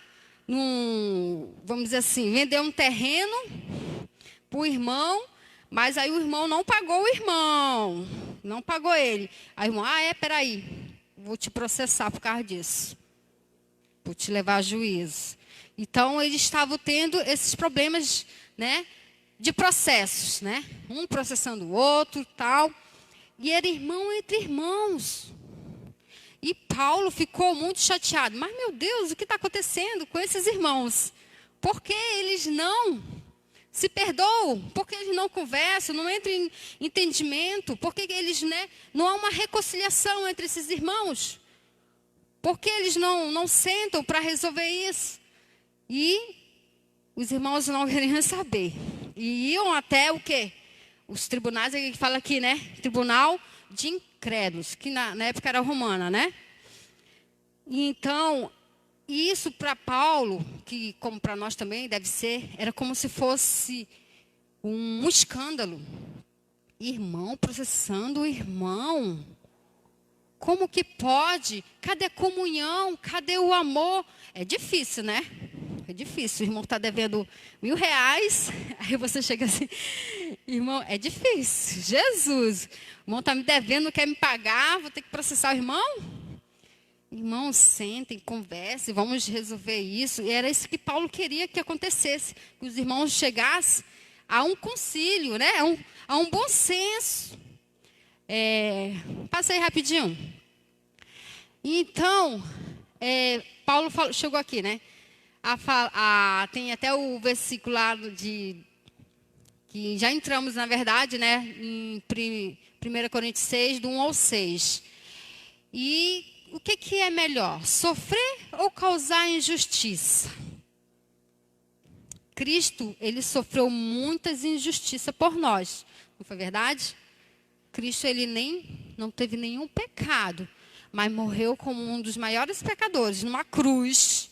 vamos dizer assim, vendeu um terreno para o irmão, mas aí o irmão não pagou o irmão, não pagou ele. Aí o irmão, peraí, vou te processar por causa disso, vou te levar a juízo. Então, eles estavam tendo esses problemas, né, de processos, né? Um processando o outro e tal. E era irmão entre irmãos. E Paulo ficou muito chateado. Mas, meu Deus, o que está acontecendo com esses irmãos? Por que eles não se perdoam? Por que eles não conversam, não entram em entendimento? Por que eles, não há uma reconciliação entre esses irmãos? Por que eles não sentam para resolver isso? E os irmãos não queriam saber. E iam até o quê? Os tribunais, que fala aqui, né? Tribunal de incrédulos, que na época era romana, né? E então, isso para Paulo, que como para nós também deve ser, era como se fosse um escândalo. Irmão processando o irmão. Como que pode? Cadê a comunhão? Cadê o amor? É difícil, né? É difícil. O irmão está devendo R$1.000. Aí você chega assim, irmão, é difícil. Jesus, o irmão está me devendo, não quer me pagar, vou ter que processar o irmão? Irmãos, sentem, conversem, vamos resolver isso. E era isso que Paulo queria que acontecesse. Que os irmãos chegassem a um concílio, né? A um bom senso. Passei rapidinho. Então, Paulo chegou aqui, né? Tem até o versículo lá que já entramos, na verdade, né? Em 1 Coríntios 6, do 1 ao 6. E o que é melhor? Sofrer ou causar injustiça? Cristo, ele sofreu muitas injustiças por nós. Não foi verdade? Cristo, ele não teve nenhum pecado, mas morreu como um dos maiores pecadores, numa cruz.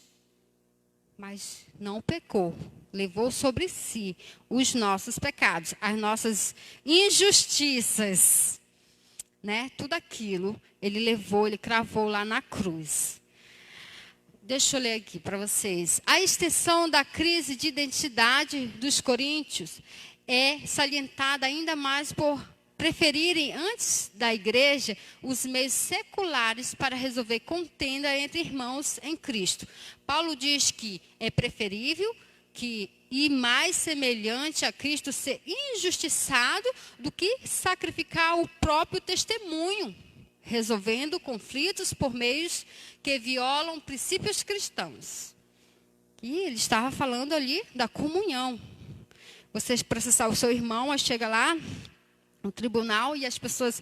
Mas não pecou. Levou sobre si os nossos pecados, as nossas injustiças. Né? Tudo aquilo, ele levou, ele cravou lá na cruz. Deixa eu ler aqui para vocês. A extensão da crise de identidade dos coríntios é salientada ainda mais por preferirem, antes da igreja, os meios seculares para resolver contenda entre irmãos em Cristo. Paulo diz que é preferível e mais semelhante a Cristo ser injustiçado do que sacrificar o próprio testemunho, resolvendo conflitos por meios que violam princípios cristãos. E ele estava falando ali da comunhão. você processar o seu irmão, aí chega lá no tribunal e as pessoas,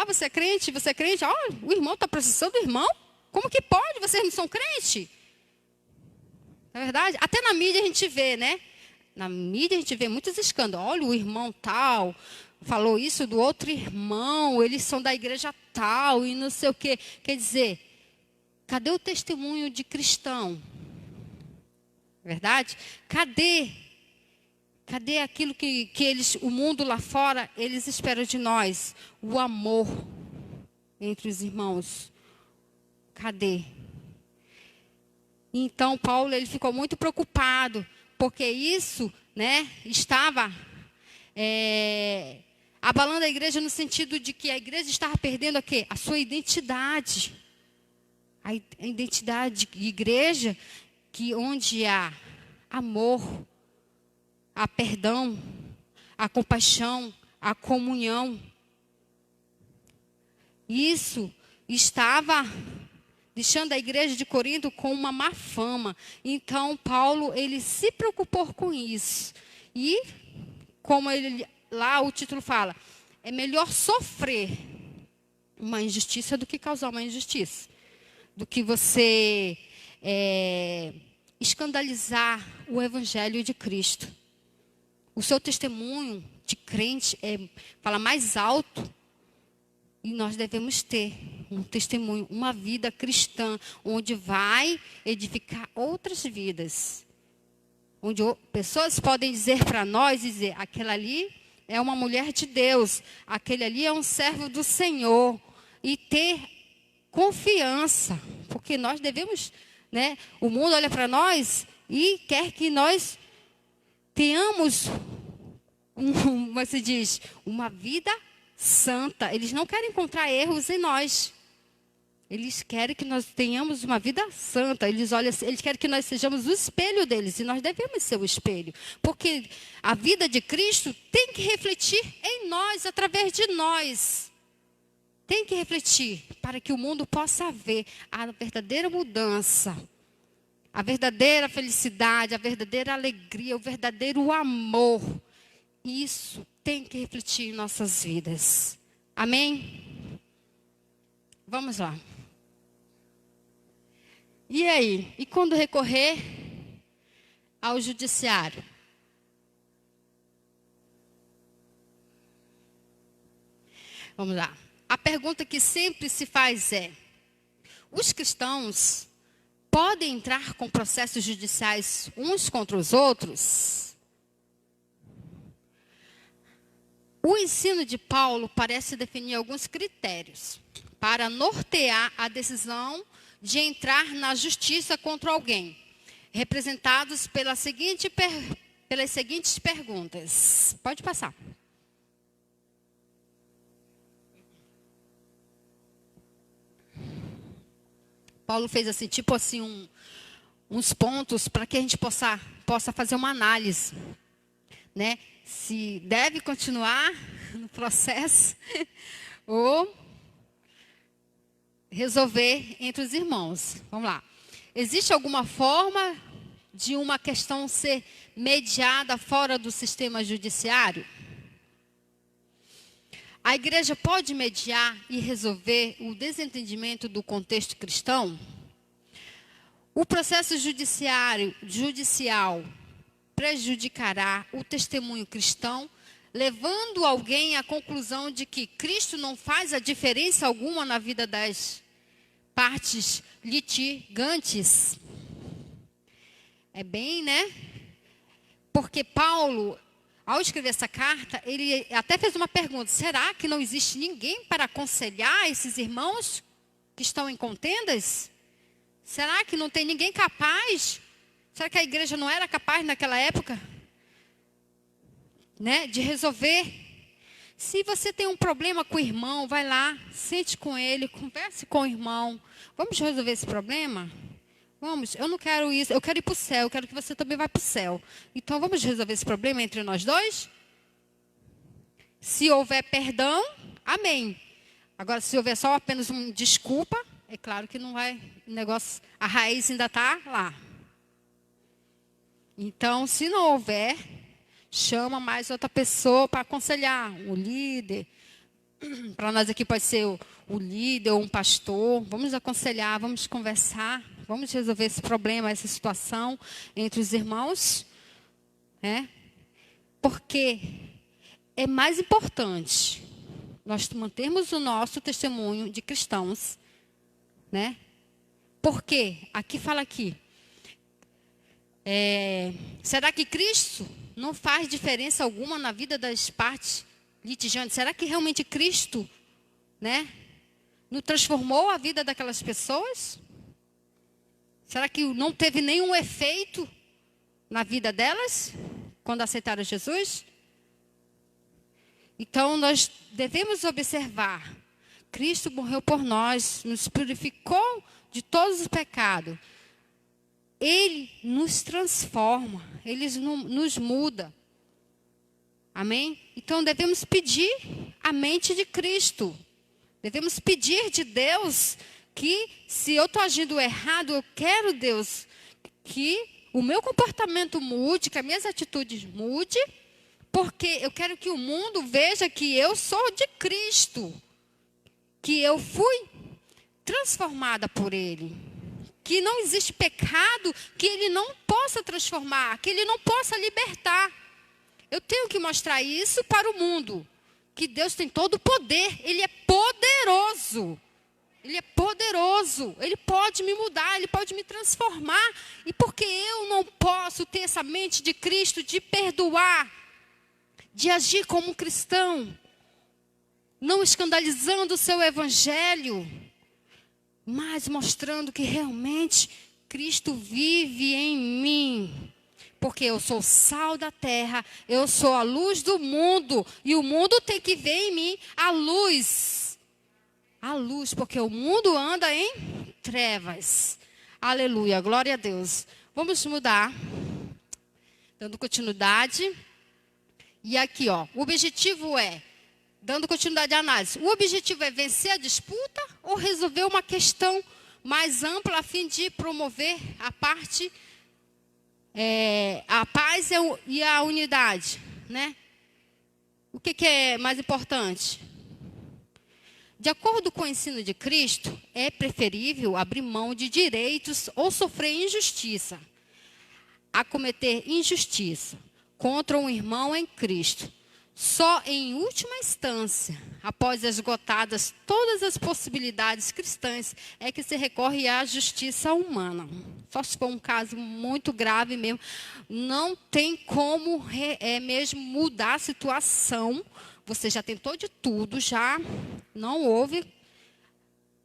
você é crente, você é crente, o irmão está processando o irmão? Como que pode? Vocês não são crente? Não é verdade? Até na mídia a gente vê, né? Na mídia a gente vê muitos escândalos. Olha, o irmão tal falou isso do outro irmão, eles são da igreja tal e não sei o quê. Quer dizer, cadê o testemunho de cristão? Verdade? Cadê aquilo que eles, o mundo lá fora, eles esperam de nós? O amor entre os irmãos. Cadê? Então, Paulo, ele ficou muito preocupado, porque isso, né, estava abalando a igreja no sentido de que a igreja estava perdendo a quê? A sua identidade. A identidade de igreja, que onde há amor, há perdão, há compaixão, há comunhão. Isso estava deixando a igreja de Corinto com uma má fama. Então, Paulo, ele se preocupou com isso. E, como lá o título fala, é melhor sofrer uma injustiça do que causar uma injustiça. Do que você escandalizar o evangelho de Cristo. O seu testemunho de crente fala mais alto. E nós devemos ter um testemunho, uma vida cristã, onde vai edificar outras vidas. Onde pessoas podem dizer para nós, aquela ali é uma mulher de Deus, aquele ali é um servo do Senhor. E ter confiança, porque nós devemos, né? O mundo olha para nós e quer que nós tenhamos, como se diz, uma vida santa. Eles não querem encontrar erros em nós. Eles querem que nós tenhamos uma vida santa. Eles querem que nós sejamos o espelho deles. E nós devemos ser o espelho. Porque a vida de Cristo tem que refletir em nós, através de nós. Tem que refletir para que o mundo possa ver a verdadeira mudança. A verdadeira felicidade, a verdadeira alegria, o verdadeiro amor. Isso tem que refletir em nossas vidas. Amém? Vamos lá. E aí? E quando recorrer ao judiciário? Vamos lá. A pergunta que sempre se faz é: os cristãos podem entrar com processos judiciais uns contra os outros? O ensino de Paulo parece definir alguns critérios para nortear a decisão de entrar na justiça contra alguém, representados pelas seguintes perguntas. Pode passar. Paulo fez assim, tipo assim, uns pontos para que a gente possa fazer uma análise, né? Se deve continuar no processo ou resolver entre os irmãos. Vamos lá. Existe alguma forma de uma questão ser mediada fora do sistema judiciário? A igreja pode mediar e resolver o desentendimento do contexto cristão? O processo judicial prejudicará o testemunho cristão, levando alguém à conclusão de que Cristo não faz a diferença alguma na vida das partes litigantes? É bem, né? Porque Paulo, ao escrever essa carta, ele até fez uma pergunta: será que não existe ninguém para aconselhar esses irmãos que estão em contendas? Será que não tem ninguém capaz? Será que a igreja não era capaz naquela época, né, de resolver? Se você tem um problema com o irmão, vai lá, sente com ele, converse com o irmão. Vamos resolver esse problema? Vamos, eu não quero isso, eu quero ir para o céu, eu quero que você também vá para o céu. Então vamos resolver esse problema entre nós dois? Se houver perdão, amém. Agora, se houver só apenas uma desculpa, é claro que não vai, o negócio, a raiz ainda está lá. Então, se não houver chama mais outra pessoa para aconselhar, o líder. Para nós aqui pode ser o líder ou um pastor. Vamos aconselhar, vamos conversar, vamos resolver esse problema, essa situação entre os irmãos. Porque é mais importante nós mantermos o nosso testemunho de cristãos, Porque aqui fala aqui, será que Cristo não faz diferença alguma na vida das partes litigantes? Será que realmente Cristo, não transformou a vida daquelas pessoas? Será que não teve nenhum efeito na vida delas quando aceitaram Jesus? Então, nós devemos observar. Cristo morreu por nós, nos purificou de todos os pecados. Ele nos transforma, Ele nos muda. Amém? Então, devemos pedir a mente de Cristo. Devemos pedir de Deus que, se eu estou agindo errado, eu quero, Deus, que o meu comportamento mude, que as minhas atitudes mudem, porque eu quero que o mundo veja que eu sou de Cristo, que eu fui transformada por Ele, que não existe pecado que Ele não possa transformar, que Ele não possa libertar. Eu tenho que mostrar isso para o mundo, que Deus tem todo o poder, Ele é poderoso. Ele é poderoso, Ele pode me mudar, Ele pode me transformar. E porque eu não posso ter essa mente de Cristo, de perdoar, de agir como um cristão, não escandalizando o seu evangelho, mas mostrando que realmente Cristo vive em mim. Porque eu sou o sal da terra, eu sou a luz do mundo, e o mundo tem que ver em mim a luz. A luz, porque o mundo anda em trevas. Aleluia, glória a Deus. Vamos mudar, dando continuidade. E aqui, o objetivo é, dando continuidade à análise, o objetivo é vencer a disputa ou resolver uma questão mais ampla a fim de promover a paz e a unidade, O que é mais importante? De acordo com o ensino de Cristo, é preferível abrir mão de direitos ou sofrer injustiça a cometer injustiça contra um irmão em Cristo. Só em última instância, após esgotadas todas as possibilidades cristãs, é que se recorre à justiça humana. Só se for um caso muito grave mesmo. Não tem como mesmo mudar a situação. Você já tentou de tudo, já não houve.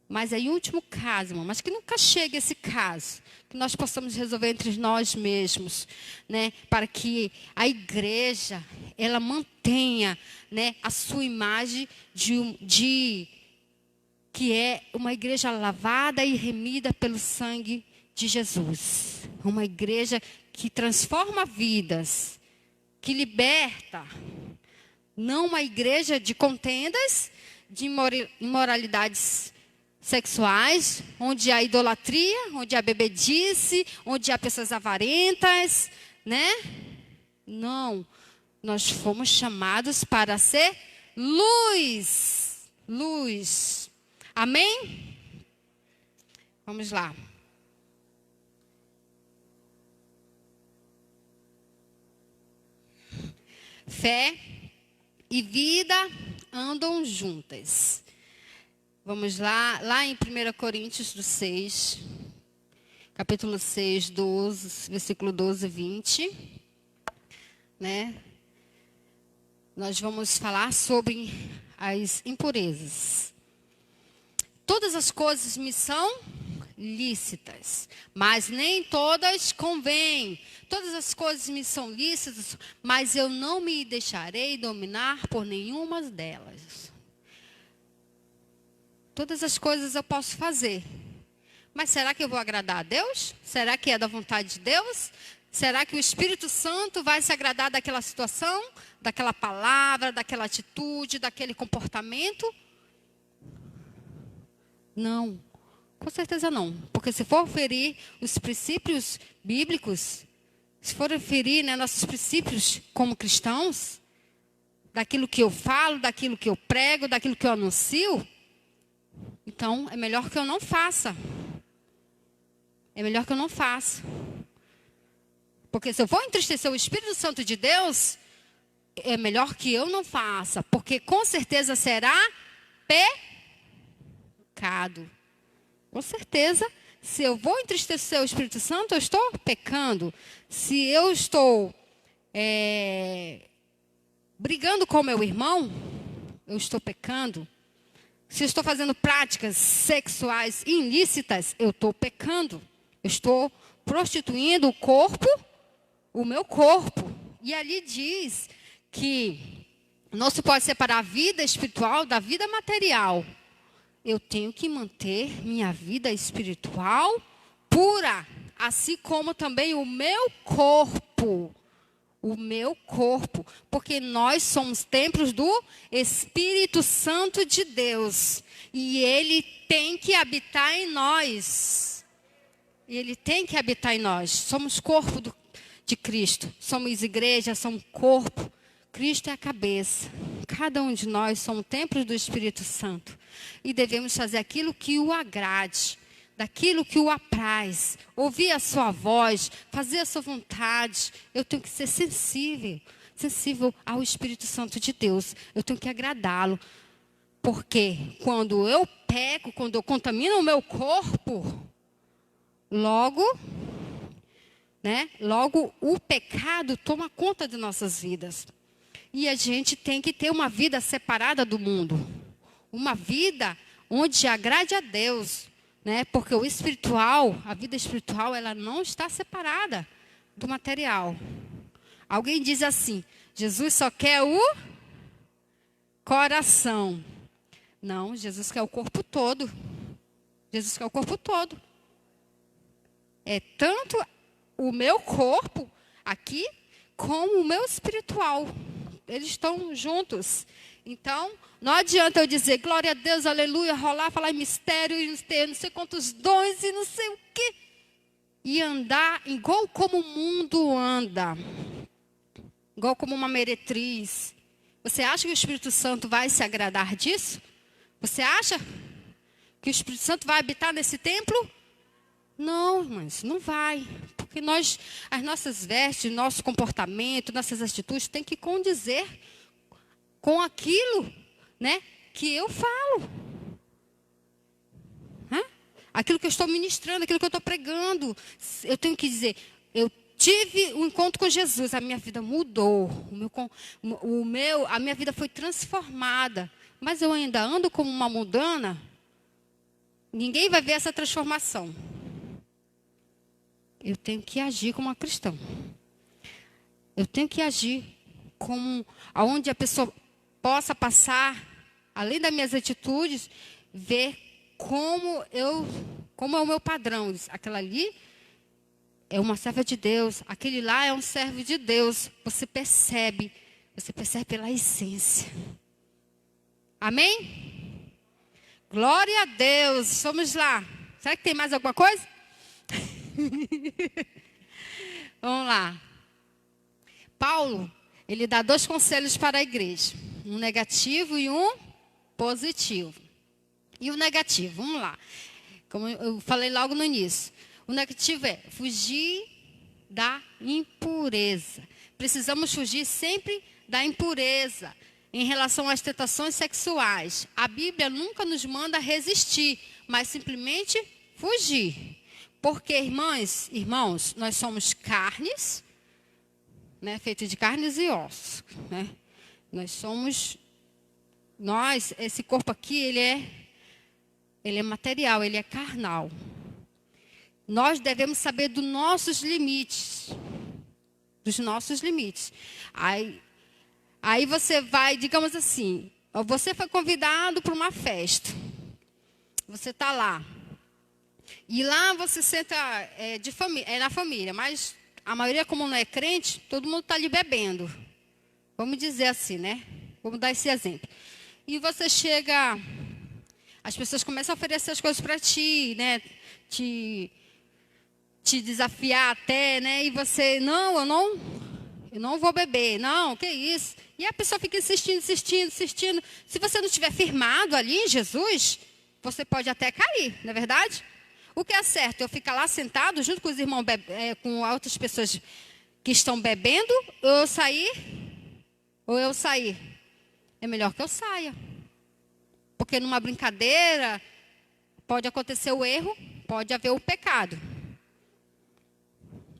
Mas é em último caso, irmão, mas que nunca chegue esse caso, que nós possamos resolver entre nós mesmos, para que a igreja, ela mantenha, a sua imagem de que é uma igreja lavada e remida pelo sangue de Jesus. Uma igreja que transforma vidas, que liberta. Não uma igreja de contendas, de imoralidades sexuais, onde há idolatria, onde há bebedice, onde há pessoas avarentas, Não, nós fomos chamados para ser luz, luz. Amém? Vamos lá. Fé e vida andam juntas. Vamos lá em 1 Coríntios 6, capítulo 6, 12, versículo 12 e 20. Nós vamos falar sobre as impurezas. Todas as coisas me são lícitas, mas nem todas convêm. Todas as coisas me são lícitas, mas eu não me deixarei dominar por nenhuma delas. Todas as coisas eu posso fazer. Mas será que eu vou agradar a Deus? Será que é da vontade de Deus? Será que o Espírito Santo vai se agradar daquela situação, daquela palavra, daquela atitude, daquele comportamento? Não, com certeza não. Porque se for ferir os princípios bíblicos, se for ferir, né, nossos princípios como cristãos, daquilo que eu falo, daquilo que eu prego, daquilo que eu anuncio, então é melhor que eu não faça. É melhor que eu não faça. Porque se eu vou entristecer o Espírito Santo de Deus, é melhor que eu não faça. Porque com certeza será pecado. Com certeza, se eu vou entristecer o Espírito Santo, eu estou pecando. Se eu estou brigando com meu irmão, eu estou pecando. Se eu estou fazendo práticas sexuais ilícitas, eu estou pecando. Eu estou prostituindo o meu corpo. E ali diz que não se pode separar a vida espiritual da vida material. Eu tenho que manter minha vida espiritual pura, assim como também o meu corpo. O meu corpo, porque nós somos templos do Espírito Santo de Deus. E Ele tem que habitar em nós. Ele tem que habitar em nós. Somos corpo de Cristo. Somos igreja, somos corpo. Cristo é a cabeça. Cada um de nós somos templos do Espírito Santo. E devemos fazer aquilo que o agrade. Daquilo que o apraz, ouvir a sua voz, fazer a sua vontade. Eu tenho que ser sensível ao Espírito Santo de Deus. Eu tenho que agradá-lo. Porque quando eu peco, quando eu contamino o meu corpo, logo o pecado toma conta de nossas vidas. E a gente tem que ter uma vida separada do mundo. Uma vida onde agrade a Deus. Porque o espiritual, a vida espiritual, ela não está separada do material. Alguém diz assim, Jesus só quer o coração. Não, Jesus quer o corpo todo. Jesus quer o corpo todo. É tanto o meu corpo aqui, como o meu espiritual. Eles estão juntos. Então, não adianta eu dizer, glória a Deus, aleluia, rolar, falar em mistério, e ter não sei quantos dons e não sei o quê. E andar igual como o mundo anda. Igual como uma meretriz. Você acha que o Espírito Santo vai se agradar disso? Você acha que o Espírito Santo vai habitar nesse templo? Não, irmãs, não vai. Porque as nossas vestes, nosso comportamento, nossas atitudes têm que condizer com aquilo, que eu falo. Aquilo que eu estou ministrando, aquilo que eu estou pregando. Eu tenho que dizer, eu tive um encontro com Jesus, a minha vida mudou. A minha vida foi transformada. Mas eu ainda ando como uma mundana. Ninguém vai ver essa transformação. Eu tenho que agir como uma cristã. Eu tenho que agir como aonde a pessoa possa passar, além das minhas atitudes, ver como é o meu padrão. Aquela ali é uma serva de Deus, aquele lá é um servo de Deus. Você percebe pela essência. Amém? Glória a Deus, vamos lá. Será que tem mais alguma coisa? Vamos lá. Paulo, ele dá 2 conselhos para a igreja. Um negativo e um positivo. E o negativo, vamos lá. Como eu falei logo no início. O negativo é fugir da impureza. Precisamos fugir sempre da impureza em relação às tentações sexuais. A Bíblia nunca nos manda resistir, mas simplesmente fugir. Porque, irmãos, nós somos carnes, feito de carnes e ossos, esse corpo aqui, ele é material, ele é carnal. Nós devemos saber dos nossos limites. Aí você vai, digamos assim, você foi convidado para uma festa. Você está lá. E lá você senta na família, mas a maioria, como não é crente, todo mundo está ali bebendo. Vamos dizer assim, Vamos dar esse exemplo. E você chega, as pessoas começam a oferecer as coisas para ti, te te desafiar até, né? E você, não, eu não vou beber. Não, que isso? E a pessoa fica insistindo, insistindo, insistindo. Se você não estiver firmado ali em Jesus, você pode até cair, não é verdade? O que é certo? Eu ficar lá sentado junto com os irmãos, com outras pessoas que estão bebendo, ou eu sair? É melhor que eu saia. Porque numa brincadeira pode acontecer o erro, pode haver o pecado.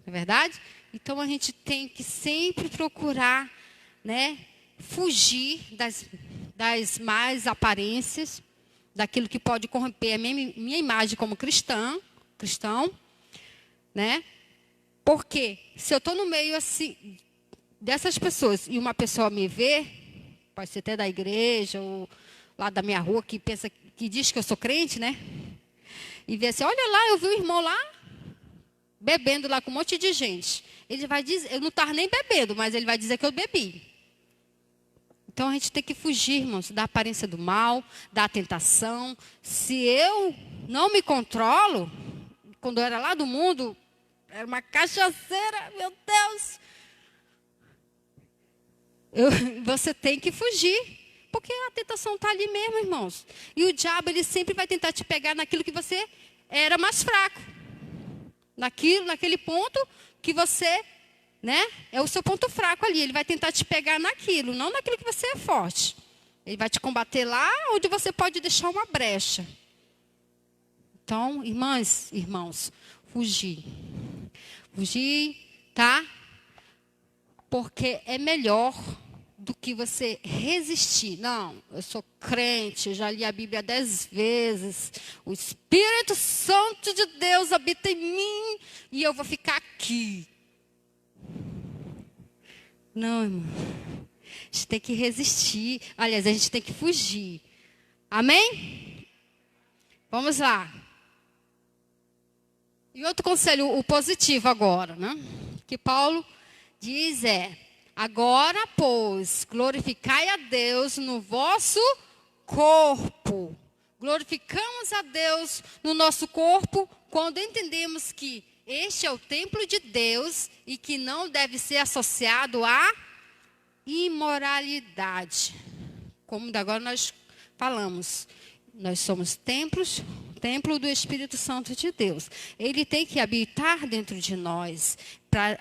Não é verdade? Então a gente tem que sempre procurar, né, fugir das más aparências, daquilo que pode corromper a minha imagem como cristão, né? Porque se eu estou no meio assim dessas pessoas e uma pessoa me vê, pode ser até da igreja ou lá da minha rua que pensa, que diz que eu sou crente, né? E vê assim, olha lá, eu vi um irmão lá bebendo lá com um monte de gente. Ele vai dizer, eu não estava nem bebendo, mas ele vai dizer que eu bebi. Então a gente tem que fugir, irmãos, da aparência do mal, da tentação. Se eu não me controlo, quando eu era lá do mundo, era uma cachaceira, meu Deus. Você tem que fugir, porque a tentação está ali mesmo, irmãos. E o diabo, ele sempre vai tentar te pegar naquilo que você era mais fraco. Naquele ponto que você, né, é o seu ponto fraco ali. Ele vai tentar te pegar naquilo, não naquilo que você é forte. Ele vai te combater lá onde você pode deixar uma brecha. Então, irmãos, fugir. Fugir, tá? Porque é melhor do que você resistir. Não, eu sou crente, eu já li a Bíblia 10 vezes. O Espírito Santo de Deus habita em mim e eu vou ficar aqui. Não, irmão. A gente tem que resistir. Aliás, a gente tem que fugir. Amém? Vamos lá. E outro conselho, o positivo agora, né? Que Paulo diz agora, pois, glorificai a Deus no vosso corpo. Glorificamos a Deus no nosso corpo quando entendemos que este é o templo de Deus e que não deve ser associado à imoralidade. Como agora nós falamos, nós somos templo do Espírito Santo de Deus. Ele tem que habitar dentro de nós.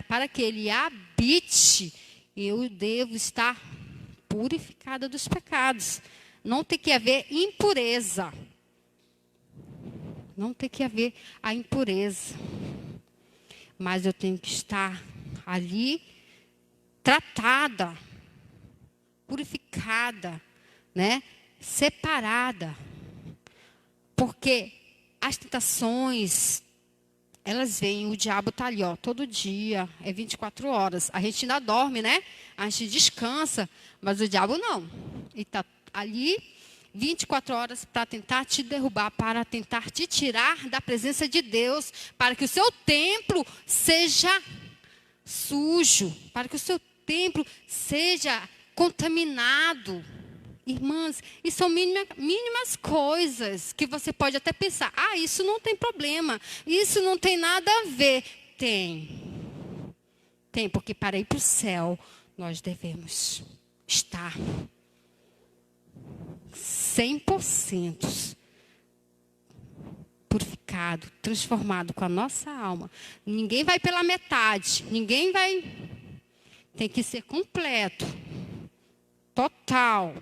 Para que ele habite, eu devo estar purificada dos pecados. Não tem que haver impureza. Não tem que haver a impureza. Mas eu tenho que estar ali tratada, purificada, né? Separada. Porque as tentações, elas vêm, o diabo está ali, ó, todo dia, é 24 horas. A gente ainda dorme, né? A gente descansa, mas o diabo não. Ele está ali 24 horas para tentar te derrubar, para tentar te tirar da presença de Deus, para que o seu templo seja sujo, para que o seu templo seja contaminado. Irmãs, e são mínimas coisas que você pode até pensar, isso não tem problema, isso não tem nada a ver. Tem, porque para ir para o céu, nós devemos estar 100% purificado, transformado com a nossa alma. Ninguém vai pela metade, tem que ser completo, total.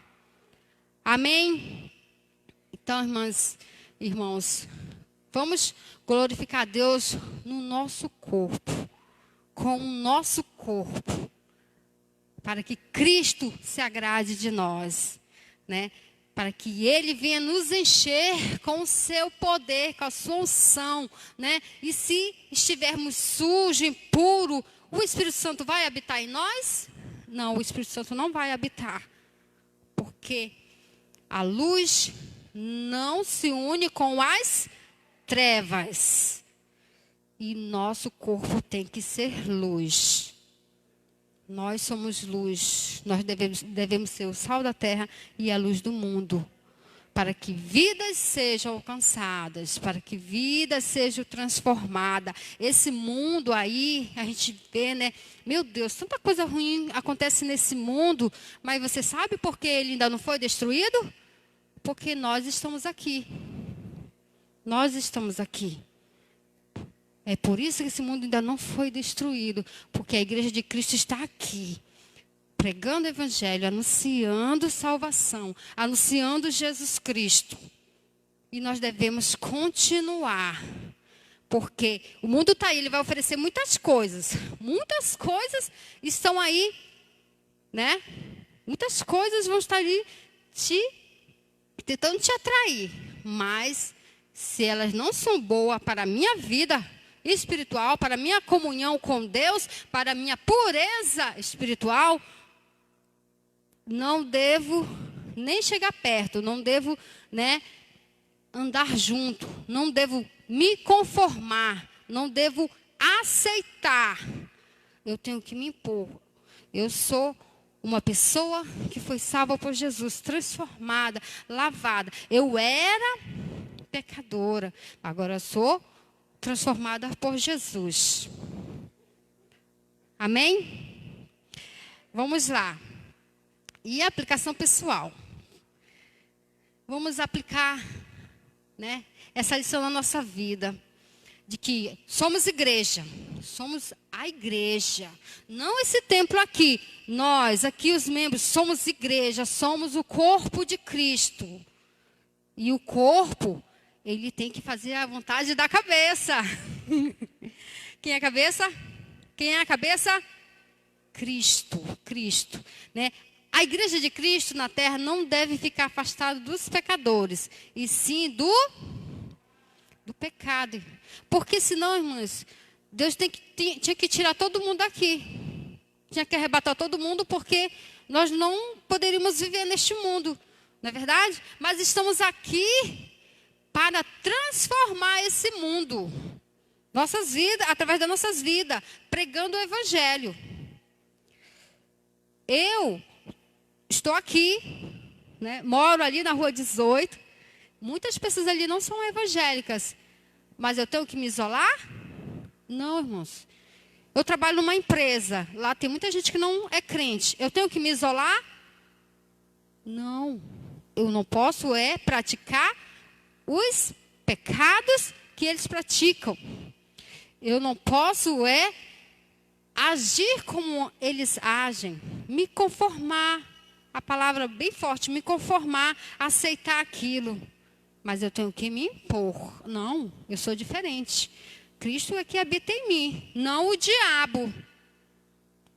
Amém? Então, irmãos, vamos glorificar a Deus no nosso corpo, com o nosso corpo, para que Cristo se agrade de nós, né? Para que Ele venha nos encher com o seu poder, com a sua unção, né? E se estivermos sujos, impuros, o Espírito Santo vai habitar em nós? Não, o Espírito Santo não vai habitar, porque a luz não se une com as trevas. E nosso corpo tem que ser luz. Nós somos luz. Nós devemos ser o sal da terra e a luz do mundo. para que vidas sejam alcançadas, para que vidas sejam transformadas. Esse mundo aí, a gente vê, né? Meu Deus, tanta coisa ruim acontece nesse mundo, mas você sabe por que ele ainda não foi destruído? Porque nós estamos aqui. Nós estamos aqui. É por isso que esse mundo ainda não foi destruído, porque a igreja de Cristo está aqui, pregando o evangelho, anunciando salvação, anunciando Jesus Cristo. E nós devemos continuar, porque o mundo está aí, ele vai oferecer muitas coisas estão aí, né? Muitas coisas vão estar ali tentando te atrair, mas se elas não são boas para a minha vida espiritual, para a minha comunhão com Deus, para a minha pureza espiritual, não devo nem chegar perto, não devo, né, andar junto, não devo me conformar, não devo aceitar. Eu tenho que me impor. Eu sou uma pessoa que foi salva por Jesus, transformada, lavada. Eu era pecadora, agora sou transformada por Jesus. Amém? Vamos lá. E a aplicação pessoal. Vamos aplicar, né, essa lição na nossa vida. De que somos igreja. Somos a igreja. Não esse templo aqui. Nós, aqui os membros, somos igreja. Somos o corpo de Cristo. E o corpo, ele tem que fazer a vontade da cabeça. Quem é a cabeça? Quem é a cabeça? Cristo. Cristo, né? A igreja de Cristo na terra não deve ficar afastada dos pecadores, e sim do pecado. Porque senão, irmãos, Deus tinha que tirar todo mundo daqui. Tinha que arrebatar todo mundo, porque nós não poderíamos viver neste mundo. Não é verdade? Mas estamos aqui para transformar esse mundo. Nossas vidas, através das nossas vidas, pregando o evangelho. Eu estou aqui, né, moro ali na rua 18. Muitas pessoas ali não são evangélicas. Mas eu tenho que me isolar? Não, irmãos. Eu trabalho numa empresa. Lá tem muita gente que não é crente. Eu tenho que me isolar? Não. Eu não posso praticar os pecados que eles praticam. Eu não posso agir como eles agem. Me conformar. A palavra bem forte, me conformar, aceitar aquilo. Mas eu tenho que me impor. Não, eu sou diferente. Cristo é que habita em mim, não o diabo.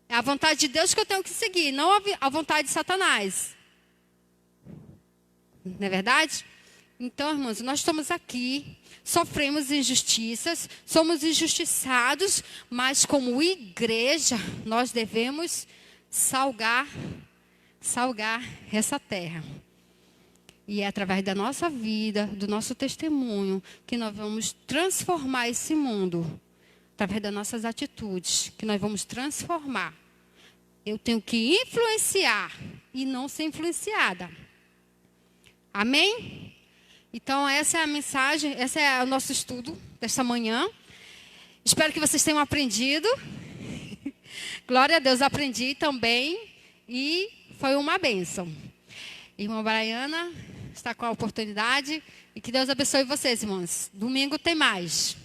É a vontade de Deus que eu tenho que seguir, não a vontade de Satanás. Não é verdade? Então, irmãos, nós estamos aqui, sofremos injustiças, somos injustiçados, mas como igreja, nós devemos salgar essa terra. E é através da nossa vida, do nosso testemunho, que nós vamos transformar esse mundo. Através das nossas atitudes, que nós vamos transformar. Eu tenho que influenciar e não ser influenciada. Amém? Então, essa é a mensagem, esse é o nosso estudo desta manhã. Espero que vocês tenham aprendido. Glória a Deus, aprendi também. E foi uma bênção. Irmã Braiana está com a oportunidade. E que Deus abençoe vocês, irmãos. Domingo tem mais.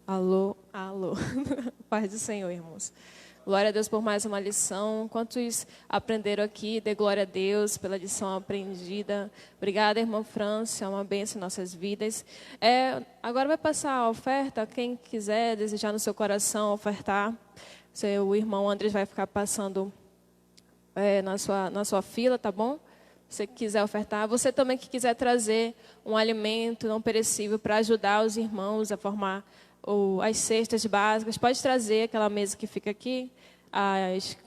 Alô, alô. Paz do Senhor, irmãos. Glória a Deus por mais uma lição. Quantos aprenderam aqui? Dê glória a Deus pela lição aprendida. Obrigada, irmã França. É uma bênção em nossas vidas. Agora vai passar a oferta. Quem quiser desejar no seu coração ofertar, o irmão Andrés vai ficar passando na sua fila, tá bom? Você que quiser ofertar. Você também que quiser trazer um alimento não perecível para ajudar os irmãos a formar as cestas básicas, pode trazer aquela mesa que fica aqui.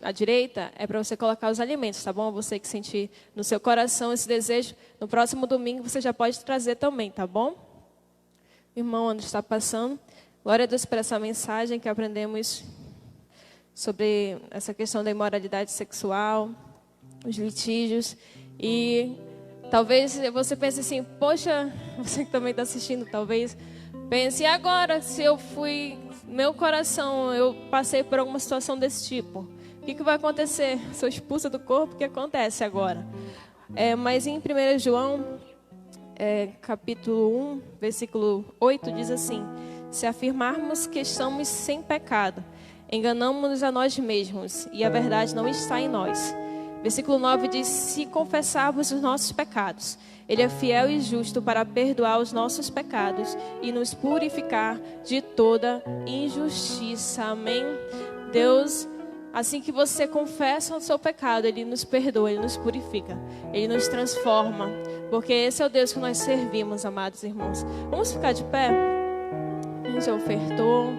À direita é para você colocar os alimentos, tá bom? Você que sentir no seu coração esse desejo, no próximo domingo você já pode trazer também, tá bom? O irmão onde está passando. Glória a Deus por essa mensagem que aprendemos sobre essa questão da imoralidade sexual, os litígios. E talvez você pense assim, poxa, você que também está assistindo, talvez pense, e agora se eu meu coração, eu passei por alguma situação desse tipo, o que vai acontecer? Sou expulsa do corpo, o que acontece agora? Mas em 1 João, capítulo 1, versículo 8, diz assim: se afirmarmos que estamos sem pecado, enganamos-nos a nós mesmos, e a verdade não está em nós. Versículo 9 diz: se confessarmos os nossos pecados, Ele é fiel e justo para perdoar os nossos pecados e nos purificar de toda injustiça. Amém? Deus, assim que você confessa o seu pecado, Ele nos perdoa, Ele nos purifica, Ele nos transforma, porque esse é o Deus que nós servimos, amados irmãos. Vamos ficar de pé? A gente já ofertou.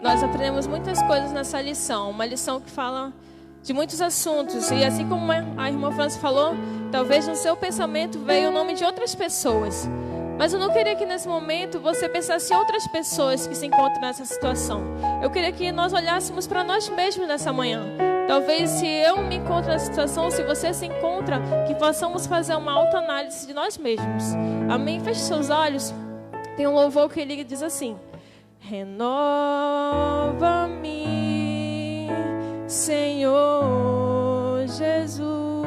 Nós aprendemos muitas coisas nessa lição, uma lição que fala de muitos assuntos, e assim como a irmã França falou, talvez no seu pensamento veio o nome de outras pessoas, mas eu não queria que nesse momento você pensasse em outras pessoas que se encontram nessa situação. Eu queria que nós olhássemos para nós mesmos nessa manhã. Talvez se eu me encontro nessa situação, se você se encontra, que possamos fazer uma autoanálise de nós mesmos. Amém? Feche seus olhos. Tem um louvor que ele diz assim: renova-me, Senhor Jesus,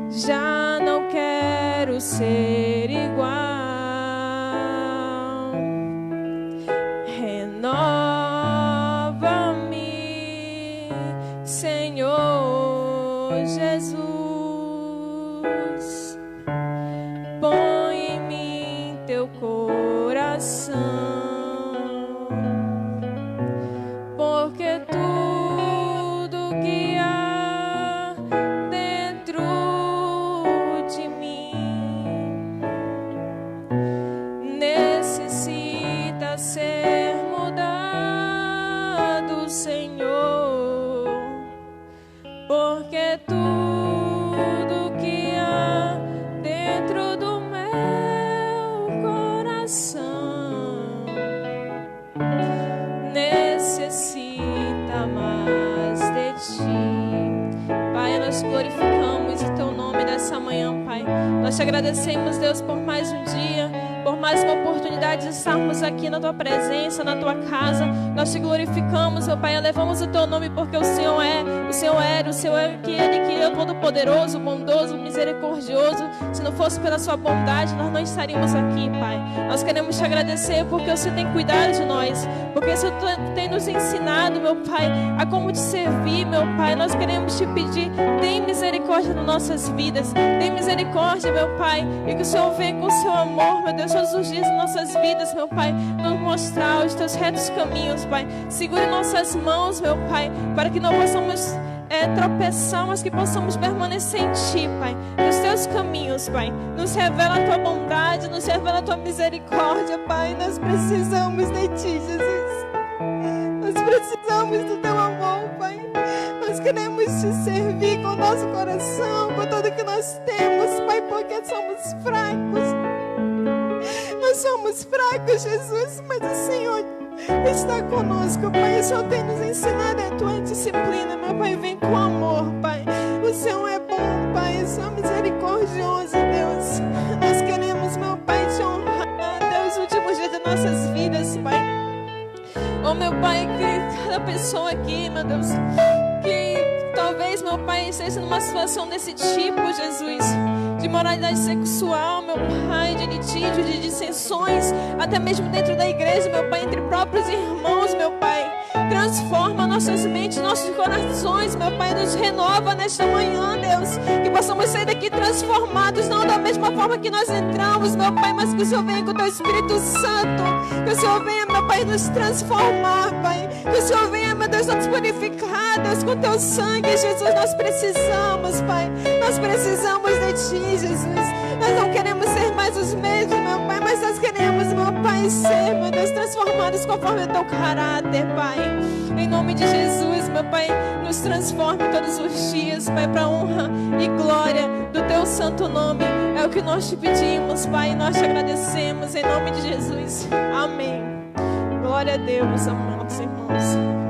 já não quero ser igual. Renova-me, Senhor Jesus, põe em mim teu coração, porque tudo que há dentro de mim necessita ser mudado, Senhor, porque tudo que há dentro do meu coração necessita mais de ti. Pai, nós glorificamos o teu nome nessa manhã, Pai. Nós te agradecemos, Deus, por mais um dia, por mais uma oportunidade de estarmos aqui na tua presença, na tua casa. Nós te glorificamos, meu Pai, elevamos o teu nome porque o Senhor é aquele que é todo-poderoso, bondoso, misericordioso. Se não fosse pela sua bondade, nós não estaríamos aqui, Pai. Nós queremos te agradecer porque o Senhor tem cuidado de nós, porque o Senhor tem nos ensinado, meu Pai, a como te servir, meu Pai. Nós queremos te pedir, tem misericórdia nas nossas vidas, tem misericórdia, meu Pai, e que o Senhor venha com o seu amor, meu Deus, todos os dias em nossas vidas, meu Pai, nos mostrar os teus retos caminhos, Pai. Segure nossas mãos, meu Pai, para que não possamos tropeçar, mas que possamos permanecer em ti, Pai, nos teus caminhos, Pai. Nos revela a tua bondade, nos revela a tua misericórdia, Pai. Nós precisamos de ti, Jesus. Nós precisamos do teu amor, Pai. Nós queremos te servir com o nosso coração, com tudo que nós temos, Pai, porque somos fracos. Nós somos fracos, Jesus, mas o Senhor está conosco, Pai. O Senhor tem nos ensinado a tua disciplina, meu Pai. Vem com amor, Pai. O Senhor é bom, Pai. O Senhor é misericordioso, Deus. Nós queremos, meu Pai, te honrar, Deus, os últimos dias de nossas vidas, Pai. Oh, meu Pai, que cada pessoa aqui, meu Deus, que talvez, meu Pai, esteja numa situação desse tipo, Jesus, de moralidade sexual, meu Pai, de litígio, de dissensões, até mesmo dentro da igreja, meu Pai, entre próprios irmãos, meu Pai. Transforma nossas mentes, nossos corações, meu Pai, nos renova nesta manhã, Deus, que possamos sair daqui transformados, não da mesma forma que nós entramos, meu Pai, mas que o Senhor venha com o teu Espírito Santo, que o Senhor venha, meu Pai, nos transformar, Pai, que o Senhor venha, meu Deus, nos purificar, Deus, com teu sangue, Jesus. Nós precisamos, Pai. Nós precisamos de Ti, Jesus. Nós não queremos ser mais os mesmos, meu Pai, mas nós queremos, meu Pai, ser, meu Deus, transformados conforme o teu caráter, Pai. Em nome de Jesus, meu Pai, nos transforme todos os dias, Pai, para honra e glória do teu santo nome. É o que nós te pedimos, Pai, e nós te agradecemos em nome de Jesus. Amém. Glória a Deus, amados irmãos.